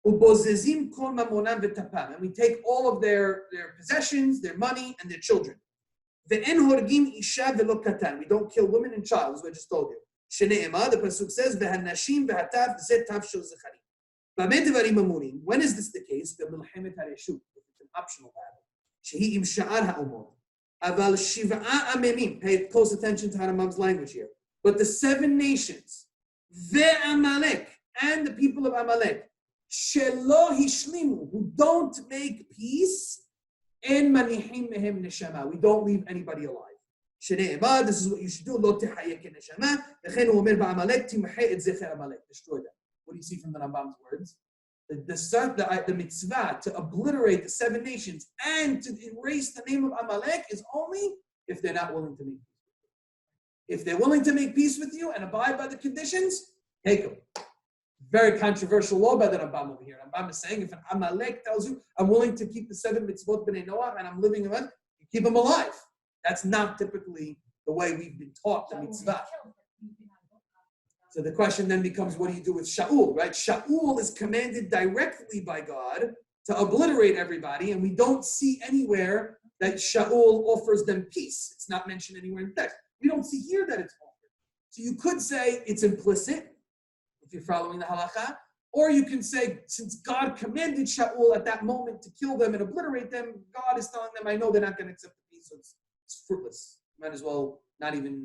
Ubozezim kol mamonam v'tapam, and we take all of their possessions, their money, and their children. Ve'en horgim isha velo katan, we don't kill women and child, as I just told you. Shene'ema, the pasuk says, "Vehanashim ve'hatav zetav shel zecharim." B'mei devarim amurim. When is this the case? B'milchemet hareshut. It's an optional battle. Shehi im sha'ar ha'umot. Aval shiv'a amemim. Pay close attention to Harambam's language here. But the 7 nations, ve'amalek, and the people of Amalek, shelo hishlimu, who don't make peace, en manihim mehem neshama. We don't leave anybody alive. This is what you should do. Destroy them. What do you see from the Rambam's words? The mitzvah to obliterate the 7 nations and to erase the name of Amalek is only if they're not willing to make peace with you. If they're willing to make peace with you and abide by the conditions, take them. Very controversial law by the Rambam over here. Rambam is saying if an Amalek tells you, I'm willing to keep the 7 mitzvot b'nei Noach and I'm living in them, you keep them alive. That's not typically the way we've been taught the mitzvah. So the question then becomes, what do you do with Shaul, right? Shaul is commanded directly by God to obliterate everybody, and we don't see anywhere that Shaul offers them peace. It's not mentioned anywhere in the text. We don't see here that it's offered. So you could say it's implicit, if you're following the halakha, or you can say, since God commanded Shaul at that moment to kill them and obliterate them, God is telling them, I know they're not going to accept the peace, so it's fruitless. Might as well not even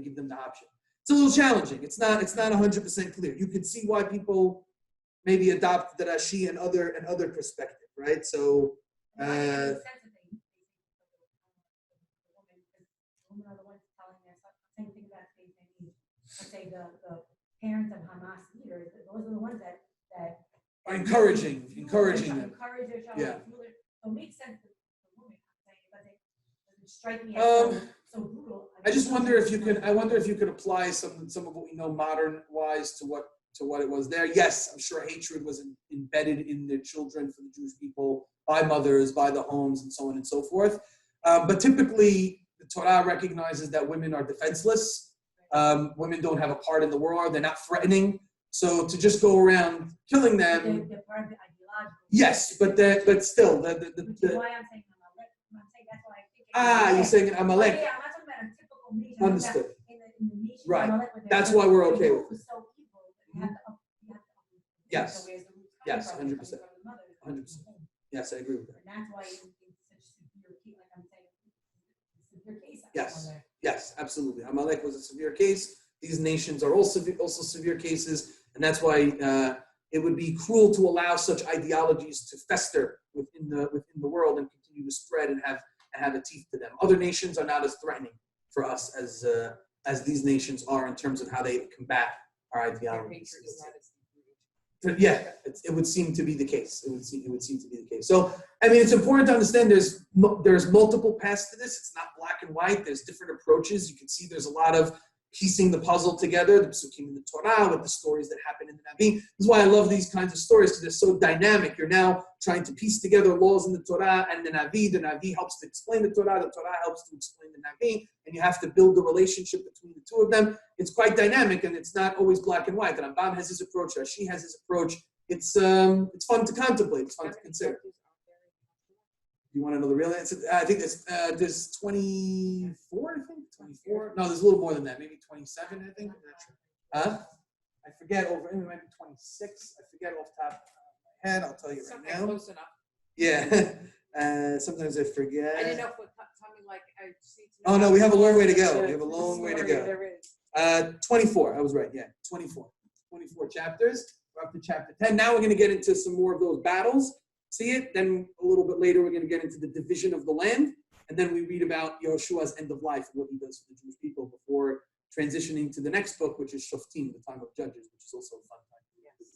give them the option. It's a little challenging. It's not 100% clear. You could see why people maybe adopt the Rashi and other perspective, right? So Women are the ones telling us, same thing about let's say the parents of Hamas leaders, those are the ones that are encouraging them. Encourage their child. Yeah. So it makes sense that the woman, but it doesn't strike me as so brutal. I just wonder if you could apply some of what we know modern wise to what it was there. Yes, I'm sure hatred was embedded in the children for the Jewish people by mothers, by the homes, and so on and so forth. But typically, the Torah recognizes that women are defenseless. Women don't have a part in the war. They're not threatening. So to just go around killing them. They're part of the ideological. Yes, but still. Which is why I'm saying Amalek. I'm saying that's why I think. You're saying Amalek. Yeah, I'm not talking about a typical nation. Understood. In the nation Right. Amalek with That's their- why we're the okay root with was so evil that you have to uproot it. Yes. So where's the roots coming Yes, from? 100%. It's coming from the mother, it's coming from 100%. home. Yes, I agree with that. And that's why it's such severe case, like I'm saying, it's a severe case. Yes. on there. Yes, absolutely. Amalek was a severe case. These nations are also severe cases, and that's why it would be cruel to allow such ideologies to fester within the world and continue to spread and have a teeth to them. Other nations are not as threatening for us as these nations are in terms of how they combat our Their ideologies. hatred is not as deep-rooted. Yeah, it would seem to be the case. It would seem to be the case. So, I mean, it's important to understand there's multiple paths to this. It's not black and white. There's different approaches. You can see there's a lot of piecing the puzzle together, the psukim in the Torah with the stories that happen in the Navi. This is why I love these kinds of stories, because they're so dynamic. You're now trying to piece together laws in the Torah and the Navi. The Navi helps to explain the Torah helps to explain the Navi, and you have to build the relationship between the two of them. It's quite dynamic, and it's not always black and white. The Rambam has his approach, Rashi has his approach. It's fun to contemplate. It's fun to consider. You want to know the real answer? I think there's 24, I think. 24? No, there's a little more than that. Maybe 27, I think. I'm not sure. Huh? I forget. It might be 26. I forget off the top of my head. I'll tell you right Something now. close enough. Yeah. Sometimes I forget. I didn't know if it something like I see. Oh, no, we have a long way to go. The- We have a long way to story go. there is. 24. I was right. Yeah, 24. 24 chapters. We're up to chapter 10. Now we're going to get into some more of those battles. See it? Then a little bit later, we're going to get into the division of the land. And then we read about Yehoshua's end of life, what he does for the Jewish people before transitioning to the next book, which is Shoftim, the time of Judges, which is also a fun time. Yes.